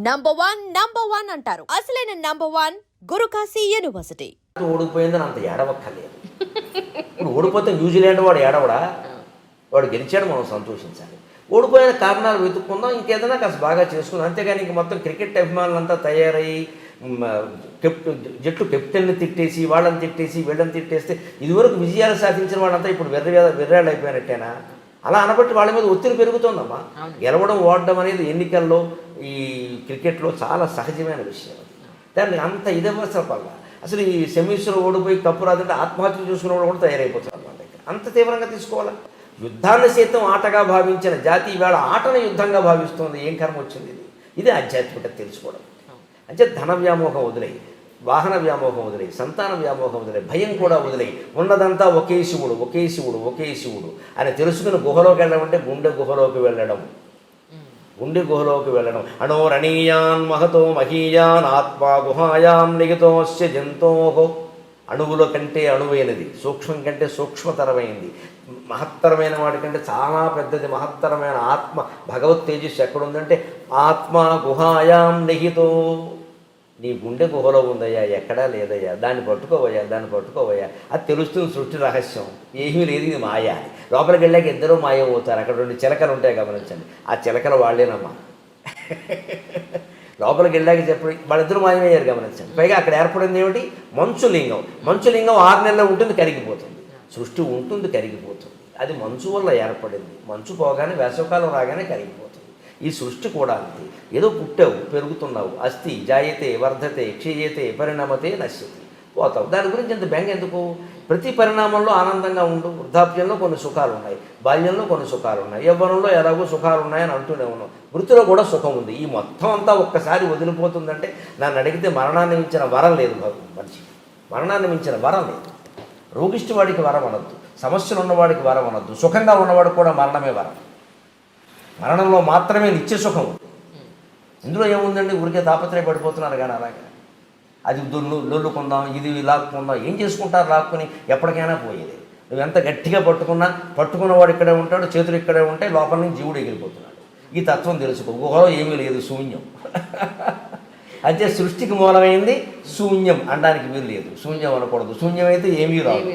Number one అంటారు. అసలైన number one Guru Kashi university. ఓడిపోయిందని అంత ఏడవక్కర్లేదు. ఇప్పుడు ఓడిపోతే న్యూజిలాండ్ వాడు ఏడవడా, వాడు గెలిచాడు, మనం సంతోషించాలి. ఓడిపోయిన కారణాలు వెతుక్కుందాం, ఇంకేదైనా కాస్త బాగా చేసుకుందాం. అంతేగాని ఇంక మొత్తం క్రికెట్ అభిమానులంతా తయారయ్యి జట్టు కెప్టెన్ని తిట్టేసి వాళ్ళని తిట్టేసి వీళ్ళని తిట్టేస్తే ఇదివరకు విజయాలు సాధించిన వాళ్ళంతా ఇప్పుడు వెర్రాళ్ళు అయిపోయినట్టేనా? అలా అనబట్టి వాళ్ళ మీద ఒత్తిడి పెరుగుతోందమ్మా. గెలవడం ఓడడం అనేది ఎన్నికల్లో ఈ క్రికెట్లో చాలా సహజమైన విషయం. దాన్ని అంత ఇదవసరం వల్ల అసలు ఈ సెమీస్లో ఓడిపోయి కప్పు రాదంటే ఆత్మహత్య చూసుకున్న వాళ్ళు కూడా తయారైపోతారు మన దగ్గర. అంత తీవ్రంగా తీసుకోవాలా? యుద్ధాన్ని సైతం ఆటగా భావించిన జాతి ఇవాళ ఆటను యుద్ధంగా భావిస్తుంది. ఏం కర్మ వచ్చింది? ఇది ఆధ్యాత్మికత తెలుసుకోవడం. అంటే ధన వ్యామోహం వదిలేయి, వాహన వ్యామోహం వదిలేయి, సంతాన వ్యామోహం వదిలేయి, భయం కూడా వదిలేయి. ఉన్నదంతా ఒకే శివుడు, ఒకే శివుడు, ఒకే శివుడు అని తెలుసుకుని గుహలోకి వెళ్ళడం గుండె గుహలోకి వెళ్ళడం. గుండె గుహలోకి వెళ్ళడం. అణోరణీయాన్ మహతో మహీయాన్ ఆత్మా గుహాయాం నిహితోస్య జంతోహో. అణువుల కంటే అణువైనది, సూక్ష్మం కంటే సూక్ష్మతరమైంది, మహత్తరమైన వాటికంటే చాలా పెద్దది మహత్తరమైన ఆత్మ భగవత్ తేజస్సు ఎక్కడుందంటే ఆత్మ గుహాయాం నిహితో. నీ గుండె గుహలో ఉందయ్యా, ఎక్కడా లేదయ్యా, దాన్ని పట్టుకోవయ్యా, దాన్ని పట్టుకోవయ్యా. అది తెలుస్తుంది సృష్టి రహస్యం. ఏమీ లేదు, ఇది మాయ. లోపలికి వెళ్ళాక ఇద్దరూ మాయ అవుతారు. అక్కడ 2 చిలకలు ఉంటాయి, గమనించండి. ఆ చిలకలు వాళ్ళేనమ్మా. లోపలికి వెళ్ళాక చెప్పి వాళ్ళిద్దరూ మాయమయ్యారు, గమనించండి. పైగా అక్కడ ఏర్పడింది ఏమిటి? మంచులింగం. మంచులింగం 6 నెలల్లో ఉంటుంది, కరిగిపోతుంది. సృష్టి ఉంటుంది, కరిగిపోతుంది. అది మంచు వల్ల ఏర్పడింది. మంచు పోగానే వేసవకాలం రాగానే కరిగిపోతుంది. ఈ సృష్టి కూడా అంతే. ఏదో పుట్టావు, పెరుగుతున్నావు, అస్థి జాయతే వర్ధతే క్షీయతే పరిణమతే నశ్యతే, పోతావు. దాని గురించి ఇంత బెంగ ఎందుకు? ప్రతి పరిణామంలో ఆనందంగా ఉండు. వృద్ధాప్యంలో కొన్ని సుఖాలు ఉన్నాయి, బాల్యంలో కొన్ని సుఖాలు ఉన్నాయి, యవ్వనంలో ఎలాగో సుఖాలు ఉన్నాయని అంటూనే ఉన్నాం. వృత్తిలో కూడా సుఖం ఉంది. ఈ మొత్తం అంతా ఒక్కసారి వదిలిపోతుందంటే నన్ను అడిగితే మరణాన్ని మించిన వరం లేదు మనిషి. మరణాన్ని మించిన వరం లేదు. రోగిష్టి వాడికి వరం అనొద్దు, సమస్యలు ఉన్నవాడికి వరం అనొద్దు, సుఖంగా ఉన్నవాడికి కూడా మరణమే వరం. మరణంలో మాత్రమే నిత్య సుఖం. ఇందులో ఏముందండి? ఊరికే తాపత్రయ పడిపోతున్నారు కానీ అలాగే అది లొల్లుకుందాం, ఇది లాక్కుందాం. ఏం చేసుకుంటారు? లాక్కుని ఎప్పటికైనా పోయేది. నువ్వు ఎంత గట్టిగా పట్టుకున్నవాడు ఇక్కడే ఉంటాడు, చేతులు ఇక్కడే ఉంటాయి, లోపల నుంచి జీవుడు ఎగిరిపోతున్నాడు. ఈ తత్వం తెలుసుకో. గుహలో ఏమీ లేదు, శూన్యం. అంటే సృష్టికి మూలమైంది శూన్యం అనడానికి వీలు లేదు. శూన్యం అనకూడదు. శూన్యం అయితే ఏమీ రాదు.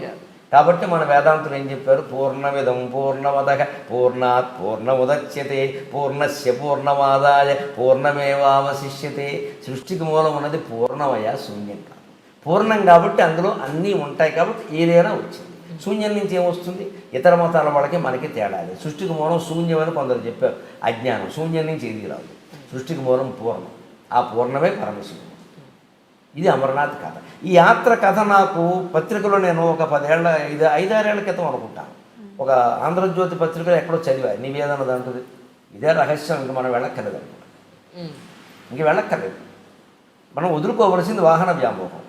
కాబట్టి మన వేదాంతులు ఏం చెప్పారు? పూర్ణమిదం పూర్ణమదః పూర్ణాత్ పూర్ణముదచ్యతే పూర్ణస్య పూర్ణమాదాయ పూర్ణమేవావశిష్యతే. సృష్టికి మూలం ఉన్నది పూర్ణమయ, శూన్యం కాదు. పూర్ణం కాబట్టి అందులో అన్నీ ఉంటాయి కాబట్టి ఏదైనా వచ్చింది. శూన్యం నుంచి ఏమొస్తుంది? ఇతర మతాల వాళ్ళకి మనకి తేడాలి. సృష్టికి మూలం శూన్యం అని కొందరు చెప్పారు. అజ్ఞానం. శూన్యం నుంచి ఏది రాదు. సృష్టికి మూలం పూర్ణం. ఆ పూర్ణమే పరమశివుడు. ఇది అమరనాథ్ కథ. ఈ యాత్ర కథ నాకు పత్రికలో నేను ఒక 5-6 ఏళ్ల క్రితం అనుకుంటాను, ఒక ఆంధ్రజ్యోతి పత్రికలో ఎక్కడో చదివా. నివేదన దాంట్లో ఇదే రహస్యం. ఇంక మనం వెళ్ళక్కర్లేదు అనుకుంటా. ఇంక వెళ్ళక్కర్లేదు. మనం వదులుకోవలసింది వాహన వ్యామోహం,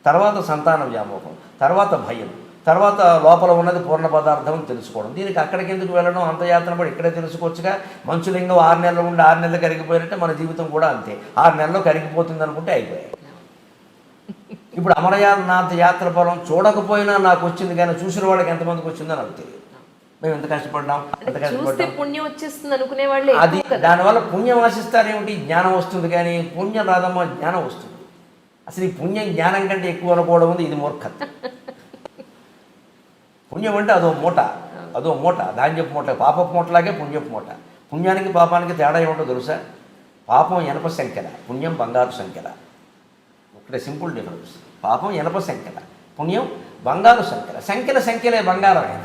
తర్వాత సంతాన వ్యామోహం, తర్వాత భయం, తర్వాత లోపల ఉన్నది పూర్ణ పదార్థం అని తెలుసుకోవడం. దీనికి అక్కడికి ఎందుకు వెళ్ళడం? అంత యాత్ర పడి ఇక్కడే తెలుసుకోవచ్చుగా. మంచులింగం 6 నెలలు ఉండి 6 నెలలు కరిగిపోయినట్టే మన జీవితం కూడా అంతే. 6 నెలల్లో కరిగిపోతుంది అనుకుంటే అయిపోయాయి. ఇప్పుడు అమరనాథ్ యాత్ర ఫలం చూడకపోయినా నాకు వచ్చింది, కానీ చూసిన వాళ్ళకి ఎంతమందికి వచ్చిందో నాకు తెలియదు. మేము ఎంత కష్టపడ్డాం, ఎంత కష్టపడ్డాం. పుణ్యం వచ్చేస్తుంది అనుకునే వాళ్ళే. అది దానివల్ల పుణ్యం ఆశిస్తారేమిటి? జ్ఞానం వస్తుంది, కానీ పుణ్యం రాదమ్మా, జ్ఞానం వస్తుంది. అసలు ఈ పుణ్యం జ్ఞానం కంటే ఎక్కువ అనుకోవడం ఉంది. ఇది మూర్ఖత. పుణ్యం అంటే అదో మూట, ధాన్యపు మూట, పాపపు మూటలాగే పుణ్యపు మూట. పుణ్యానికి పాపానికి తేడా ఏమిటో తెలుసా? పాపం ఎనప సంఖ్యల, పుణ్యం బంగారు సంఖ్యల. ఒకటే సింపుల్ డిఫరెన్స్. పాపం ఎనప సంఖ్యల, పుణ్యం బంగారు సంఖ్యలే బంగారమైన.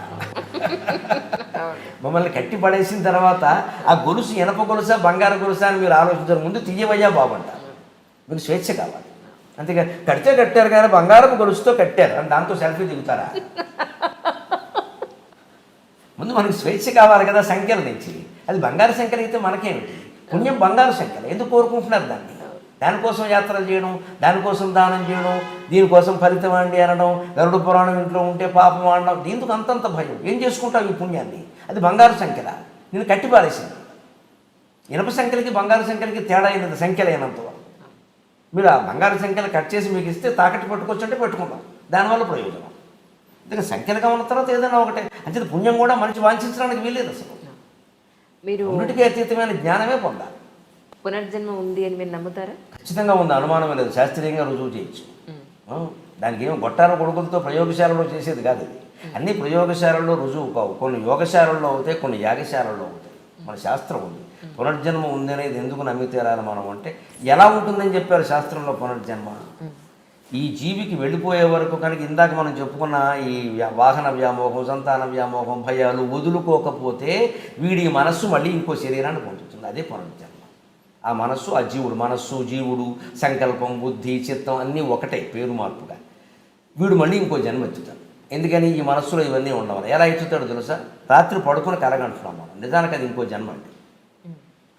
మమ్మల్ని కట్టి పడేసిన తర్వాత ఆ గొలుసు ఎనప గొలుసా బంగారు గొలుసా అని మీరు ఆలోచించారు. ముందు తీయవయ్యా బాబంటారు. మీకు స్వేచ్ఛ కావాలి. అంతేగాని కడితే కట్టారు కానీ బంగారపు గొలుసుతో కట్టారు అని దాంతో సెల్ఫీ దిగుతారా? ముందు మనకు స్వేచ్ఛ కావాలి కదా సంఖ్యల నుంచి. అది బంగారు సంఖ్యలు అయితే మనకేమిటి? పుణ్యం బంగారు సంఖ్యలు. ఎందుకు కోరుకుంటున్నారు దాన్ని? దానికోసం యాత్రలు చేయడం, దానికోసం దానం చేయడం, దీనికోసం ఫలితం అండి అనడం, గరుడ పురాణం ఇంట్లో ఉంటే పాపం అనడం. దీనికి అంతంత భయం. ఏం చేసుకుంటావు ఈ పుణ్యాన్ని? అది బంగారు సంఖ్యల. నేను కట్టి పారేసింది. ఇనప సంఖ్యలకి బంగారు సంఖ్యలకి తేడా అయినది సంఖ్యలైనంత వరకు. మీరు ఆ బంగారు సంఖ్యలు కట్ చేసి మీకు ఇస్తే తాకట్టు పెట్టుకోవచ్చంటే పెట్టుకుంటాం. దానివల్ల ప్రయోజనం. అందుకే సంఖ్యలుగా ఉన్న తర్వాత ఏదైనా ఒకటే. అంటే పుణ్యం కూడా మనిషి వాంఛించడానికి వీలేదు. అసలు మీరు అన్నిటికీ అతీతమైన జ్ఞానమే పొందాలి. పునర్జన్మ ఉంది అని మీరు నమ్ముతారా? ఖచ్చితంగా ఉంది, అనుమానమే లేదు. శాస్త్రీయంగా రుజువు చేయొచ్చు. దానికి ఏమో గొట్టాల కొడుకులతో ప్రయోగశాలలో చేసేది కాదు ఇది. అన్ని ప్రయోగశాలల్లో రుజువు కావు. కొన్ని యోగశాలల్లో అవుతాయి, కొన్ని యాగశాలల్లో అవుతాయి. మన శాస్త్రం ఉంది, పునర్జన్మ ఉంది అనేది ఎందుకు నమ్మి తీరాలి మనం అంటే, ఎలా ఉంటుందని చెప్పారు శాస్త్రంలో పునర్జన్మ. ఈ జీవికి వెళ్ళిపోయే వరకు కనుక ఇందాక మనం చెప్పుకున్న ఈ వాహన వ్యామోహం, సంతాన వ్యామోహం, భయాలు వదులుకోకపోతే వీడి మనస్సు మళ్ళీ ఇంకో శరీరాన్ని పొందుతుంది. అదే పునర్జన్మ. ఆ మనస్సు, ఆ జీవుడు, మనస్సు జీవుడు, సంకల్పం, బుద్ధి, చిత్తం అన్నీ ఒకటే, పేరు మార్పుగా. వీడు మళ్ళీ ఇంకో జన్మ ఎత్తుతాడు. ఎందుకని? ఈ మనస్సులో ఇవన్నీ ఉండవాలి. ఎలా ఎత్తుతాడో తెలుసా? రాత్రి పడుకుని కలగంటున్నాం మనం, నిజానికి అది ఇంకో జన్మ అండి.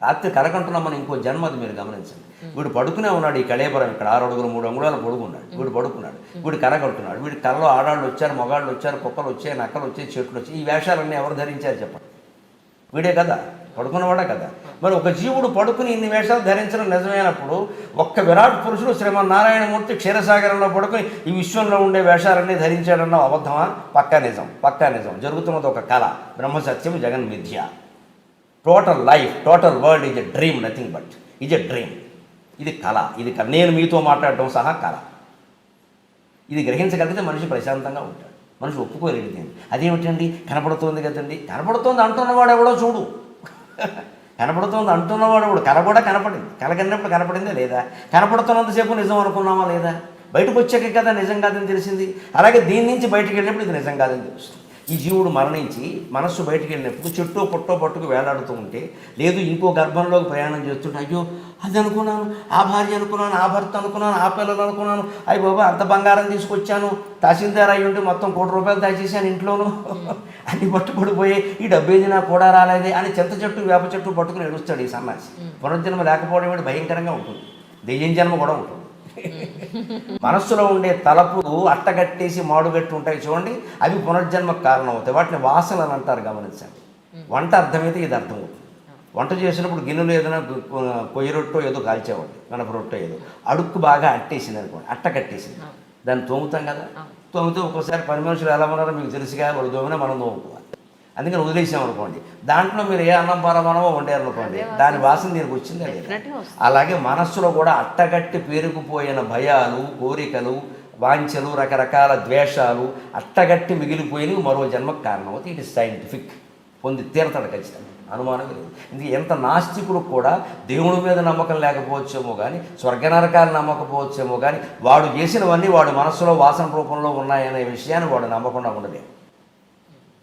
రాత్రి కలగంటున్నాం మనం, ఇంకో జన్మ అది. మీరు గమనించండి. వీడు పడుకునే ఉన్నాడు, ఈ కళేబరం ఇక్కడ 6 అడుగులు 3 అంగుళాలు పడుకున్నాడు. వీడు పడుకున్నాడు, వీడు కలగంటున్నాడు. వీడి కళ్ళలో ఆడాళ్ళు వచ్చారు, మగాళ్ళు వచ్చారు, కుక్కలు వచ్చాయి, నక్కలు వచ్చాయి, చెట్లు వచ్చాయి. ఈ వేషాలన్నీ ఎవరు ధరించారు చెప్పండి? వీడే కదా, పడుకున్నవాడే కదా. మరి ఒక జీవుడు పడుకుని ఇన్ని వేషాలు ధరించడం నిజమైనప్పుడు, ఒక్క విరాట్ పురుషుడు శ్రీమన్నారాయణమూర్తి క్షీరసాగరంలో పడుకుని ఈ విశ్వంలో ఉండే వేషాలన్నీ ధరించాడన్న అబద్ధమా? పక్కా నిజం, పక్కా నిజం. జరుగుతున్నది ఒక కళ. బ్రహ్మసత్యం, జగన్ మిథ్య. Total life, total world is a dream, nothing but is a dream. ఇది కళ, ఇది కళ. నేను మీతో మాట్లాడటం సహా కళ. ఇది గ్రహించగలిగితే మనిషి ప్రశాంతంగా ఉంటాడు. మనిషి ఒప్పుకోలేడు దీన్ని. అదేమిటండి, కనపడుతోంది కదండి. కనపడుతోంది అంటున్నవాడు ఎవడో చూడు. కనపడుతోంది అంటున్నవాడు ఎవడు. కళ కూడా కనపడింది. కళ కన్నప్పుడు కనపడిందా లేదా? కనపడుతున్నంతసేపు నిజం అనుకున్నామా లేదా? బయటకు వచ్చాకే కదా నిజం కాదని తెలిసింది. అలాగే దీని నుంచి బయటకు వెళ్ళినప్పుడు ఇది నిజం కాదని తెలుస్తుంది. ఈ జీవుడు మరణించి మనస్సు బయటికి వెళ్ళినప్పుడు చెట్టో పుట్టో పట్టుకు వేలాడుతూ ఉంటే, లేదు ఇంకో గర్భంలోకి ప్రయాణం చేస్తుంటే, అయ్యో అది అనుకున్నాను, ఆ భార్య అనుకున్నాను, ఆ భర్త అనుకున్నాను, ఆ పిల్లలు అనుకున్నాను, అయ్యి బాబా అంత బంగారం తీసుకొచ్చాను, తహసీల్దార్ అయ్యి ఉంటే మొత్తం ₹1,00,00,000 దాచేసాను ఇంట్లోనూ, అన్ని పట్టుబడిపోయి ఈ డబ్బేది నాకు కూడా రాలేదే అని చింత చెట్టు వేప చెట్టు పట్టుకుని ఏడుస్తాడు ఈ సన్నాసి. పునర్జన్మ లేకపోవడం ఏంటి భయంకరంగా ఉంటుంది. దెయ్యం జన్మ కూడా ఉంటుంది. మనస్సులో ఉండే తలపులు అట్టగట్టేసి మాడుగట్టి ఉంటాయి చూడండి, అవి పునర్జన్మకు కారణం అవుతాయి. వాటిని వాసనలు అంటారు. గమనించండి. వంట అర్థమైతే ఇది అర్థం అవుతుంది. వంట చేసినప్పుడు గిన్నెలు ఏదైనా కొయ్య రొట్టో ఏదో కాల్చేవాడు, గణప రొట్టో ఏదో అడుక్కు బాగా అట్టేసింది అనుకోండి, అట్ట కట్టేసింది. దాన్ని తోముతాం కదా, తోమితే ఒక్కోసారి పని మనుషులు ఎలా ఉన్నారో మీకు తెలుసుగా, వాళ్ళు తోమినా మనం తోముకోవాలి. అందుకని వదిలేసామనుకోండి, దాంట్లో మీరు ఏ అన్నం పరమానమో వండారనుకోండి, దాని వాసన దీనికి వచ్చిందా లేదా? అలాగే మనస్సులో కూడా అట్టగట్టి పేరుకుపోయిన భయాలు, కోరికలు, వాంఛలు, రకరకాల ద్వేషాలు అట్టగట్టి మిగిలిపోయినవి మరో జన్మకు కారణం అవుతాయి. It is scientific. పొంది తీరతాడు ఖచ్చితంగా, అనుమానం లేదు. ఇందుకు ఎంత నాస్తికుడు కూడా దేవుడి మీద నమ్మకం లేకపోవచ్చేమో కానీ, స్వర్గనరకాలు నమ్మకపోవచ్చేమో కానీ, వాడు చేసినవన్నీ వాడు మనస్సులో వాసన రూపంలో ఉన్నాయనే విషయాన్ని వాడు నమ్మకుండా ఉండలేదు.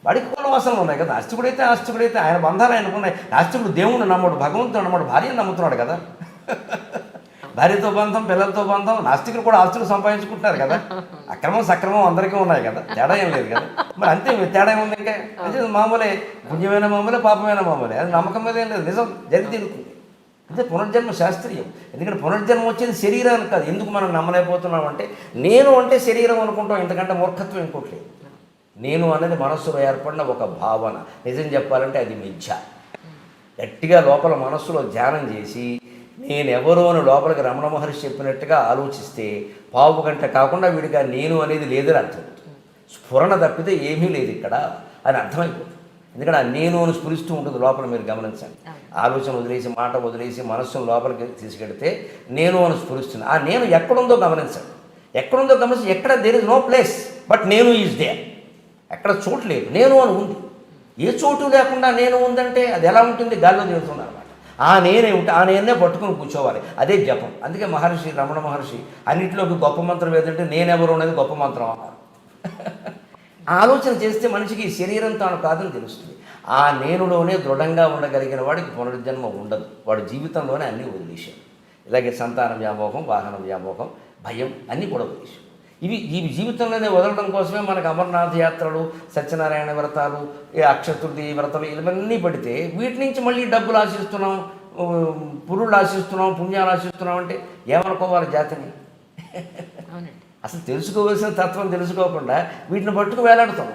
వాడికి కొన్ని వాసనలు ఉన్నాయి కదా. ఆస్తికుడైతే ఆయన బంధాలు ఆయనకున్నాయి. నాస్తికుడు దేవుణ్ణి నమ్మడు, భగవంతుడు నమ్మడు, భార్యను నమ్ముతున్నాడు కదా. భార్యతో బంధం, పిల్లలతో బంధం. నాస్తికులు కూడా ఆస్తులు సంపాదించుకుంటున్నారు కదా. అక్రమం సక్రమం అందరికీ ఉన్నాయి కదా, తేడా ఏం లేదు కదా. మరి అంతే, తేడా ఏముంది ఇంకా? అంటే మామూలే, పుణ్యమైన మామూలే, పాపమైన మామూలే. అది నమ్మకం మీద ఏం లేదు, నిజం జరిగి తీరుతుంది. అంటే పునర్జన్మ శాస్త్రీయం. ఎందుకంటే పునర్జన్మ వచ్చేది శరీరానికి కాదు. ఎందుకు మనం నమ్మలేకపోతున్నాం అంటే, నేను అంటే శరీరం అనుకుంటాం. ఇంతకంటే మూర్ఖత్వం ఇంకోట్లేదు. నేను అనేది మనస్సులో ఏర్పడిన ఒక భావన. నిజం చెప్పాలంటే అది మిథ్య. గట్టిగా లోపల మనస్సులో ధ్యానం చేసి నేనెవరో అని లోపలికి రమణ మహర్షి చెప్పినట్టుగా ఆలోచిస్తే పావు గంట కాకుండా వీడిగా నేను అనేది లేదని అర్థమవుతుంది. స్ఫురణ తప్పితే ఏమీ లేదు ఇక్కడ అని అర్థమైపోతుంది. ఎందుకంటే ఆ నేను అని స్ఫురిస్తూ ఉంటుంది లోపల. మీరు గమనించండి. ఆలోచన వదిలేసి, మాట వదిలేసి మనస్సును లోపలికి తీసుకెడితే నేను అని స్ఫురిస్తుంది. ఆ నేను ఎక్కడుందో గమనించండి. ఎక్కడుందో గమనించి, ఎక్కడ there is no place but నేను ఈజ్ దేర్. ఎక్కడ చోటు లేదు, నేను అని ఉంది. ఏ చోటు లేకుండా నేను ఉందంటే అది ఎలా ఉంటుంది? గాల్లో తేలుతుంది అనమాట. ఆ నేనే ఉంటే ఆ నేనే పట్టుకుని కూర్చోవాలి. అదే జపం. అందుకే మహర్షి, రమణ మహర్షి అన్నింటిలోకి గొప్ప మంత్రం ఏదంటే నేనెవరు అనేది గొప్ప మంత్రం అన్నారు. ఆలోచన చేస్తే మనిషికి శరీరం తాను కాదని తెలుస్తుంది. ఆ నేనులోనే దృఢంగా ఉండగలిగిన వాడికి పునర్జన్మ ఉండదు. వాడి జీవితంలోనే అన్నీ వదిలేశాడు. ఇలాగే సంతాన వ్యామోహం, వాహన వ్యామోహం, భయం అన్నీ కూడా వదిలేశాడు. ఈ జీవితంలోనే వదలడం కోసమే మనకు అమర్నాథ్ యాత్రలు, సత్యనారాయణ వ్రతాలు, అక్షతృతి వ్రతాలు ఇవన్నీ పడితే వీటి నుంచి మళ్ళీ డబ్బులు ఆశిస్తున్నాం, పురుళ్ళు ఆశిస్తున్నాం, పుణ్యాలు ఆశిస్తున్నాం అంటే ఏమనుకోవాలి జాతిని? అసలు తెలుసుకోవాల్సిన తత్వం తెలుసుకోకుండా వీటిని పట్టుకు వేలాడుతాం.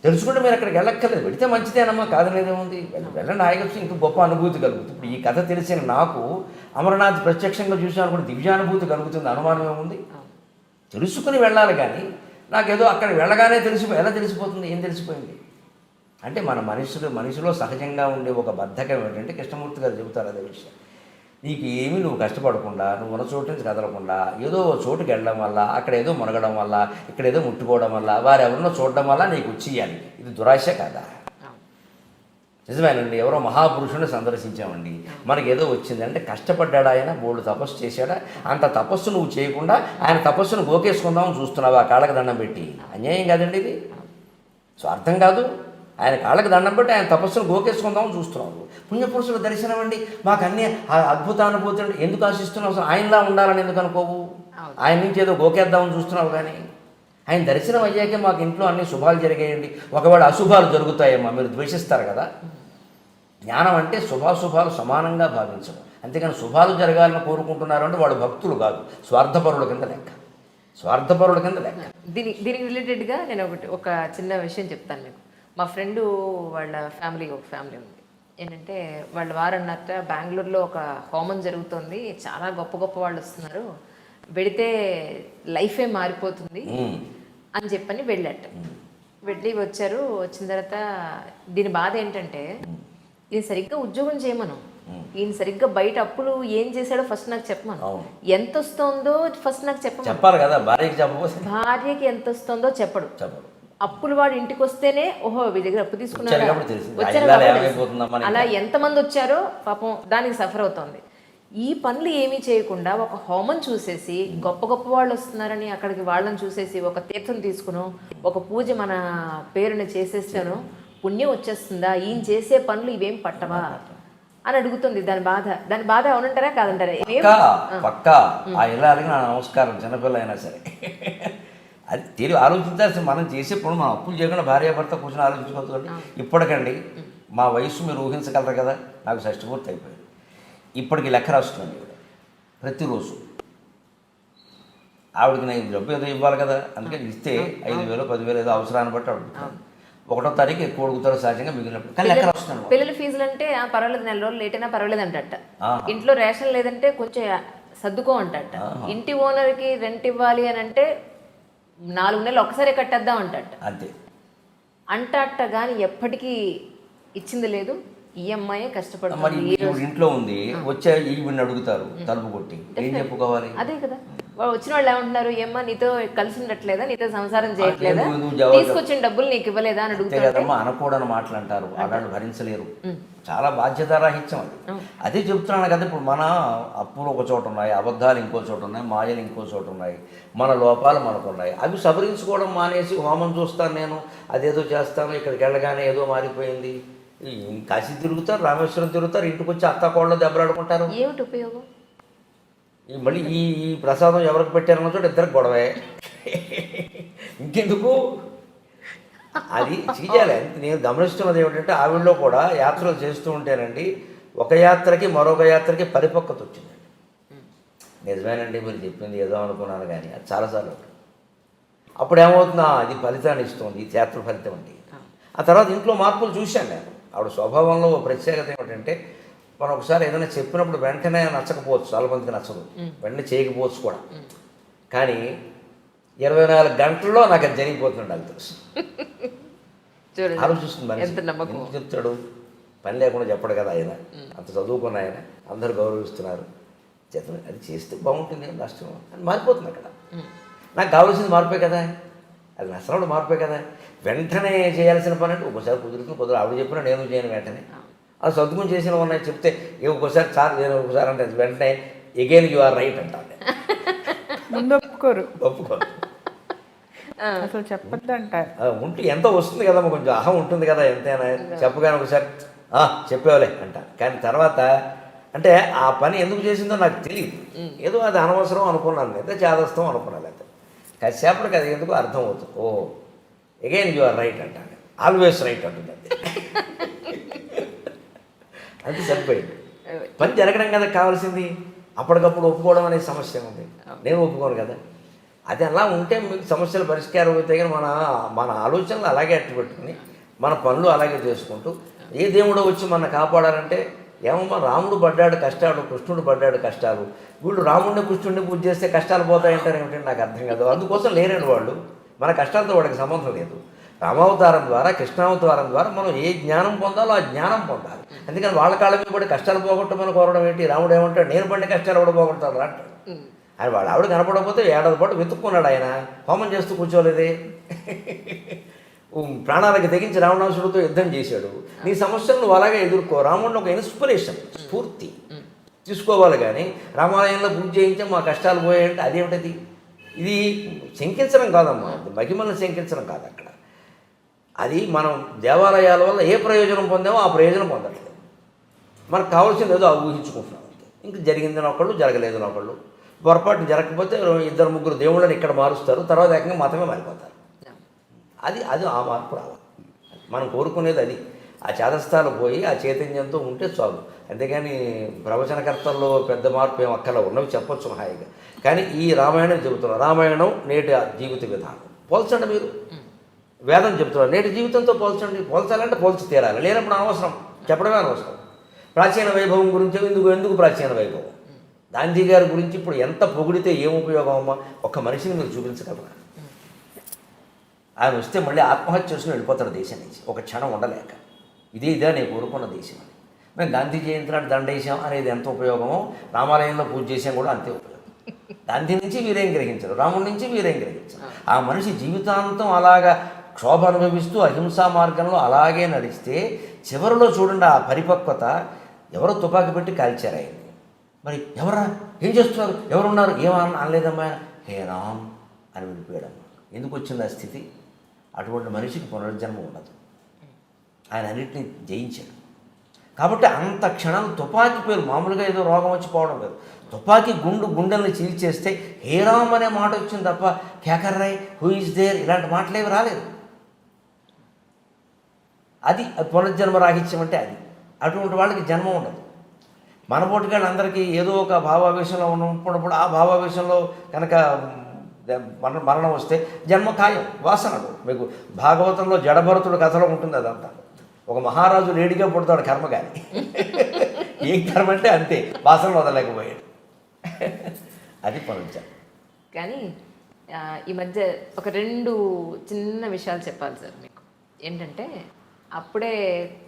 తెలుసుకుంటే మీరు అక్కడికి వెళ్ళక్కర్లేదు. వెళితే మంచిదేనమ్మా, కాదనేదేముంది, వెళ్ళండి. హాయిగా ఇంకా గొప్ప అనుభూతి కలుగుతుంది. ఇప్పుడు ఈ కథ తెలిసిన నాకు అమరనాథ్ ప్రత్యక్షంగా చూసాను కూడా దివ్యానుభూతి కలుగుతుంది. అనుమానం ఏముంది? తెలుసుకుని వెళ్ళాలి. కానీ నాకేదో అక్కడ వెళ్ళగానే ఎలా తెలిసిపోతుంది? ఏం తెలిసిపోయింది అంటే మన మనిషిలో సహజంగా ఉండే ఒక బద్ధకం ఏంటంటే, కృష్ణమూర్తి గారు చెబుతారు అదే విషయం. నీకు ఏమీ నువ్వు కష్టపడకుండా నువ్వు ఉన్న చోటు నుంచి కదలకుండా ఏదో ఓ చోటుకి వెళ్ళడం వల్ల అక్కడ ఏదో మునగడం వల్ల ఇక్కడ ఏదో ముట్టుకోవడం వల్ల వారు ఎవరినో చూడడం వల్ల నీకు వచ్చేయాలి. ఇది దురాశ కాదా? నిజమేనండి. ఎవరో మహాపురుషుని సందర్శించామండి, మనకి ఏదో వచ్చింది అంటే కష్టపడ్డాడు ఆయన, బోల్డు తపస్సు చేశాడా? అంత తపస్సు నువ్వు చేయకుండా ఆయన తపస్సును గోకేసుకుందామని చూస్తున్నావు ఆ కాళ్ళకి దండం పెట్టి. అన్యాయం కాదండి ఇది, స్వార్థం కాదు. ఆయన కాళ్ళకి దండం పెట్టి ఆయన తపస్సును గోకేసుకుందామని చూస్తున్నావు. పుణ్యపురుషుల దర్శనం అండి, మాకు అన్నీ అద్భుతానుభూతి అండి. ఎందుకు ఆశిస్తున్నావు? అసలు ఆయనలా ఉండాలని ఎందుకు అనుకోవు? ఆయన నుంచి ఏదో గోకేద్దామని చూస్తున్నావు. కానీ ఆయన దర్శనం అయ్యాకే మాకు ఇంట్లో అన్ని శుభాలు జరిగాయండి, ఒకవేళ అశుభాలు జరుగుతాయేమో మీరు ద్వేషిస్తారు కదా. జ్ఞానం అంటే శుభాశుభాలు సమానంగా భావించడం, అంతేకాని శుభాలు జరగాలని కోరుకుంటున్నారు అంటే వాళ్ళు భక్తులు కాదు, స్వార్థపరుల కింద లెక్క. స్వార్థపరుల కింద లెక్క. దీనికి రిలేటెడ్గా నేను ఒక చిన్న విషయం చెప్తాను మీకు. మా ఫ్రెండు వాళ్ళ ఒక ఫ్యామిలీ ఉంది. ఏంటంటే వాళ్ళ వారు అన్నట్ట బెంగళూరులో ఒక హోమం జరుగుతుంది, చాలా గొప్ప గొప్ప వాళ్ళు వస్తున్నారు, వెడితే లైఫే మారిపోతుంది అని చెప్పని వెళ్ళాట. వెళ్ళి వచ్చారు. వచ్చిన తర్వాత దీని బాధ ఏంటంటే ఈయన సరిగ్గా ఉద్యోగం చేయమను, ఈయన సరిగ్గా బయట అప్పులు ఏం చేశాడో ఫస్ట్ నాకు చెప్పమను, ఎంత వస్తుందో ఫస్ట్ నాకు చెప్పాలి కదా. భార్యకి ఎంత వస్తుందో చెప్పడు. అప్పులు వాడు ఇంటికి వస్తేనే ఓహో వీడి దగ్గర అప్పు తీసుకున్నాడు, అలా ఎంతమంది వచ్చారో పాపం దానికి సఫర్ అవుతోంది. ఈ పనులు ఏమీ చేయకుండా ఒక హోమం చూసేసి గొప్ప గొప్ప వాళ్ళు వస్తున్నారని అక్కడికి వాళ్ళని చూసేసి ఒక తీర్థం తీసుకును ఒక పూజ మన పేరుని చేసేస్తాను పుణ్యం వచ్చేస్తుందా? ఈయన చేసే పనులు ఇవేం పట్టవా అని అడుగుతుంది. దాని బాధ అవునంటారా కాదంటారా? పక్కా ఆ ఇల్లాలకి నా నమస్కారం. చిన్నపిల్ల అయినా సరే అది తెలివి ఆలోచించాల్సి. మనం చేసే పనులు మనం అప్పులు చేయకుండా భార్యాభర్త కూర్చొని ఆలోచించుకోవచ్చు. ఇప్పటికండి మా వయసు మీరు ఊహించగలరు కదా, నాకు షష్టి పూర్తి అయిపోయింది. ఇప్పటికి లెక్క రాస్తున్నాను ప్రతిరోజు. ఆవిడకి నేను డబ్బు ఏదో ఇవ్వాలి కదా, అందుకని ఇస్తే 5,000 10,000 ఏదో అవసరాన్ని బట్టి అడుగుతాను. 1వ తారీఖు ఎక్కువ అడుగుతారు సహజంగా, మిగిలినప్పుడు కానీ లెక్క రాస్తున్నాను. పిల్లల ఫీజులు అంటే పర్వాలేదు, నెల రోజులు లేట్ అయినా పర్వాలేదు అంటట. ఇంట్లో రేషన్ లేదంటే కొంచెం సర్దుకో అంటట. ఇంటి ఓనర్కి రెంట్ ఇవ్వాలి అని అంటే 4 నెలలు ఒకసారి కట్టేద్దాం అంటట. అంతే అంటట కానీ ఎప్పటికీ ఇచ్చింది లేదు. ఈఎంఐ కష్టపడుతుంది. మరి ఇంట్లో ఉంది, వచ్చే ఈవిని అడుగుతారు తలుపు కొట్టి, ఏం చెప్పుకోవాలి? అదే కదా, వాళ్ళు వచ్చిన వాళ్ళు ఏమంటున్నారు, ఏమ్మా నీతో కలిసి ఉండట్లేదా, నీతో సంసారం చేయట్లేదా, తీసుకొచ్చిన డబ్బులు నీకు ఇవ్వలేదా అని అడుగుతారు. అనకూడని మాటలు అంటారు, వాళ్ళు భరించలేరు. చాలా బాధ్యతారాహిత్యం అది. అదే చెప్తున్నాను కదా. ఇప్పుడు మన అప్పులు ఒక చోట ఉన్నాయి, అబద్ధాలు ఇంకో చోట ఉన్నాయి, మాయలు ఇంకో చోట ఉన్నాయి, మన లోపాలు మనకు ఉన్నాయి. అవి సవరించుకోవడం మానేసి హోమం చూస్తాను నేను, అదేదో చేస్తాను, ఇక్కడికి వెళ్ళగానే ఏదో మారిపోయింది. కాశీ తిరుగుతారు, రామేశ్వరం తిరుగుతారు, ఇంటికి వచ్చి అత్తాకోళ్ళు దెబ్బలాడుకుంటారు. ఏమిటి ఉపయోగం? మళ్ళీ ఈ ప్రసాదం ఎవరికి పెట్టారన్న చోట ఇద్దరికి గొడవే. ఇంకెందుకు అది చేయాలి. నేను గమనిస్తున్నది ఏమిటంటే ఆవిడలో కూడా యాత్రలు చేస్తూ ఉంటేనండి ఒక యాత్రకి మరొక యాత్రకి పరిపక్వత వచ్చిందండి. నిజమేనండి మీరు చెప్పింది ఏదో అనుకున్నాను కానీ అది చాలాసార్లు. అప్పుడు ఏమవుతుందా, అది ఫలితాన్ని ఇస్తుంది, ఈ యాత్ర ఫలితం అండి. ఆ తర్వాత ఇంట్లో మార్పులు చూశాను నేను. ఆవిడ స్వభావంలో ప్రత్యేకత ఏమిటంటే మనం ఒకసారి ఏదైనా చెప్పినప్పుడు వెంటనే నచ్చకపోవచ్చు, చాలామందికి నచ్చదు, వెంటనే చేయకపోవచ్చు కూడా. కానీ 24 గంటల్లో నాకు అది జరిగిపోతుండే అది తెలుసు. ఆలోచిస్తుంది మనిషి, ఎందుకు చెప్తాడు, పని లేకుండా చెప్పడు కదా ఆయన, అంత చదువుకున్న ఆయన, అందరూ గౌరవిస్తున్నారు, అది చేస్తే బాగుంటుంది, ఏం నష్టం అని మారిపోతుంది అక్కడ. నాకు కావాల్సింది మార్పే కదా, అది నష్టం మార్పే కదా. వెంటనే చేయాల్సిన పని అంటే ఒకసారి కుదురుతుంది, ఆవిడ చెప్పినా నేను చేయను వెంటనే. అది సర్దుకుని చేసిన ఉన్నాయి చెప్తే ఒక్కోసారి చాలు, నేను ఒకసారి అంటే వెంటనే ఎగైన్ యు ఆర్ రైట్ అంటాను. ఒప్పుకోరు అసలు చెప్పద్దు అంటారు. ఉంటే ఎంతో వస్తుంది కదా, కొంచెం అహం ఉంటుంది కదా, ఎంతైనా చెప్పగానే ఒకసారి చెప్పేవాలే అంట. కానీ తర్వాత అంటే ఆ పని ఎందుకు చేసిందో నాకు తెలియదు, ఏదో అది అనవసరం అనుకున్నాను, లేదా చేదస్తాం అనుకున్నాను, అయితే కాసేపటికి అది ఎందుకు అర్థం అవుతుంది. ఓ ఎగైన్ యు ఆర్ రైట్ అంటాను, ఆల్వేస్ రైట్ అంటుంది. అంతే సరిపోయింది. పని జరగడం కదా కావాల్సింది, అప్పటికప్పుడు ఒప్పుకోవడం అనే సమస్య ఉంది, నేను ఒప్పుకోను కదా. అది అలా ఉంటే మీకు సమస్యలు పరిష్కారం అవుతాయి. కానీ మన ఆలోచనలు అలాగే అట్టు పెట్టుకుని మన పనులు అలాగే చేసుకుంటూ ఏ దేవుడో వచ్చి మన కాపాడాలంటే ఏమమ్మా, రాముడు పడ్డాడు కష్టాలు, కృష్ణుడు పడ్డాడు కష్టాలు, వీళ్ళు రాముడిని కృష్ణుడిని పూజ చేస్తే కష్టాలు పోతాయంటారు ఏమిటంటే నాకు అర్థం కాదు. అందుకోసం లేరండి వాళ్ళు, మన కష్టాలతో వాడికి సంబంధం లేదు. రామావతారం ద్వారా కృష్ణావతారం ద్వారా మనం ఏ జ్ఞానం పొందాలో ఆ జ్ఞానం పొందాలి. అందుకని వాళ్ళ కాళ్ళ మీద పడి కష్టాలు పోగొట్టమని కోరడం ఏంటి? రాముడు ఏమంటాడు, నేను పడిన కష్టాలు కూడా పోగొడతాడు రా అంటాడు. ఆయన వాడు ఆవిడ కనపడకపోతే ఏడాది పాటు వెతుక్కున్నాడు. ఆయన హోమం చేస్తూ కూర్చోలేదే. ప్రాణాలకి తెగించి రావణాసుడితో యుద్ధం చేశాడు. నీ సమస్యలు నువ్వు అలాగే ఎదుర్కో. రాముడిని ఒక ఇన్స్పిరేషన్, స్ఫూర్తి తీసుకోవాలి. కానీ రామాలయంలో పూజ చేయించాం మా కష్టాలు పోయాయంటే అదేమిటది? ఇది శంకించడం కాదమ్మా, మహిమలను శంకించడం కాదు. అక్కడ అది మనం దేవాలయాల వల్ల ఏ ప్రయోజనం పొందామో ఆ ప్రయోజనం పొందట్లేదు. మనకు కావాల్సింది ఏదో ఊహించుకుంటున్నాం అంతే. ఇంక జరిగిందని ఒకళ్ళు, జరగలేదని ఒకళ్ళు. పొరపాటు జరగకపోతే 2-3 దేవుళ్ళని ఇక్కడ మారుస్తారు, తర్వాత ఏకంగా మతమే మారిపోతారు. అది అది ఆ మార్పు రావాలి. మనం కోరుకునేది అది. ఆ చేదస్తాలు పోయి ఆ చైతన్యంతో ఉంటే చాలు. అంతేగాని ప్రవచనకర్తల్లో పెద్ద మార్పు ఏం అక్కల ఉన్నవి చెప్పొచ్చు హాయిగా. కానీ ఈ రామాయణం చెబుతున్నారు. రామాయణం నేటి జీవిత విధానం పోల్చండి. మీరు వేదం చెబుతున్నారు, నేటి జీవితంతో పోల్చండి. పోల్చాలంటే పోల్చి తీరాలి, లేనప్పుడు అనవసరం, చెప్పడమే అనవసరం. ప్రాచీన వైభవం గురించి ఎందుకు ప్రాచీన వైభవం? గాంధీ గారి గురించి ఇప్పుడు ఎంత పొగిడితే ఏం ఉపయోగం అమ్మా? ఒక్క మనిషిని మీరు చూపించగలరా? ఆయన వస్తే మళ్ళీ ఆత్మహత్య చేసుకుని వెళ్ళిపోతారు దేశం నుంచి, ఒక క్షణం ఉండలేక. ఇదే నేను కోరుకున్న దేశం అని. మేము గాంధీ జయంతి నాడు దండేశాం అనేది ఎంత ఉపయోగమో, రామాలయంలో పూజ చేసాం కూడా అంతే ఉపయోగం. గాంధీ నుంచి వీరేం గ్రహించరు, రాముడి నుంచి వీరేం గ్రహించరు. ఆ మనిషి జీవితాంతం అలాగా క్షోభ అనుభవిస్తూ అహింసా మార్గంలో అలాగే నడిస్తే చివరిలో చూడండి ఆ పరిపక్వత. ఎవరో తుపాకీ పెట్టి కాల్చారు ఆయన్ని. మరి ఎవరా, ఏం చేస్తున్నారు, ఎవరున్నారు, ఏమన్నా అనలేదమ్మా, హే రామ్ అని వెళ్ళిపోయాడమ్మా. ఎందుకు వచ్చింది ఆ స్థితి? అటువంటి మనిషికి పునర్జన్మ ఉండదు. ఆయన అన్నింటినీ జయించాడు. కాబట్టి అంత క్షణం తుపాకీ పేరు మామూలుగా ఏదో రోగం వచ్చి పోవడం లేదు. తుపాకీ గుండెల్ని చీల్చేస్తే హే రామ్ అనే మాట వచ్చింది తప్ప కేకర్ రాయ్, హూ ఇస్ దేర్ ఇలాంటి మాటలేవి రాలేదు. అది పునర్జన్మ రాహిత్యం అంటే అది. అటువంటి వాళ్ళకి జన్మ ఉండదు. మన పోటీగాళ్ళు అందరికీ ఏదో ఒక భావావేశంలో ఉన్నప్పుడు ఆ భావావేశంలో కనుక మరణం వస్తే జన్మ ఖాయం, వాసనలు. మీకు భాగవతంలో జడభరతుడు కథలో ఉంటుంది అదంతా. ఒక మహారాజు లేడిగా పుడతాడు కర్మ, కానీ ఏం కర్మ అంటే అంతే, వాసనలు వదలలేకపోయాడు. అది పునర్జన్మ. కానీ ఈ మధ్య ఒక 2 చిన్న విషయాలు చెప్పాలి సార్ మీకు. ఏంటంటే అప్పుడే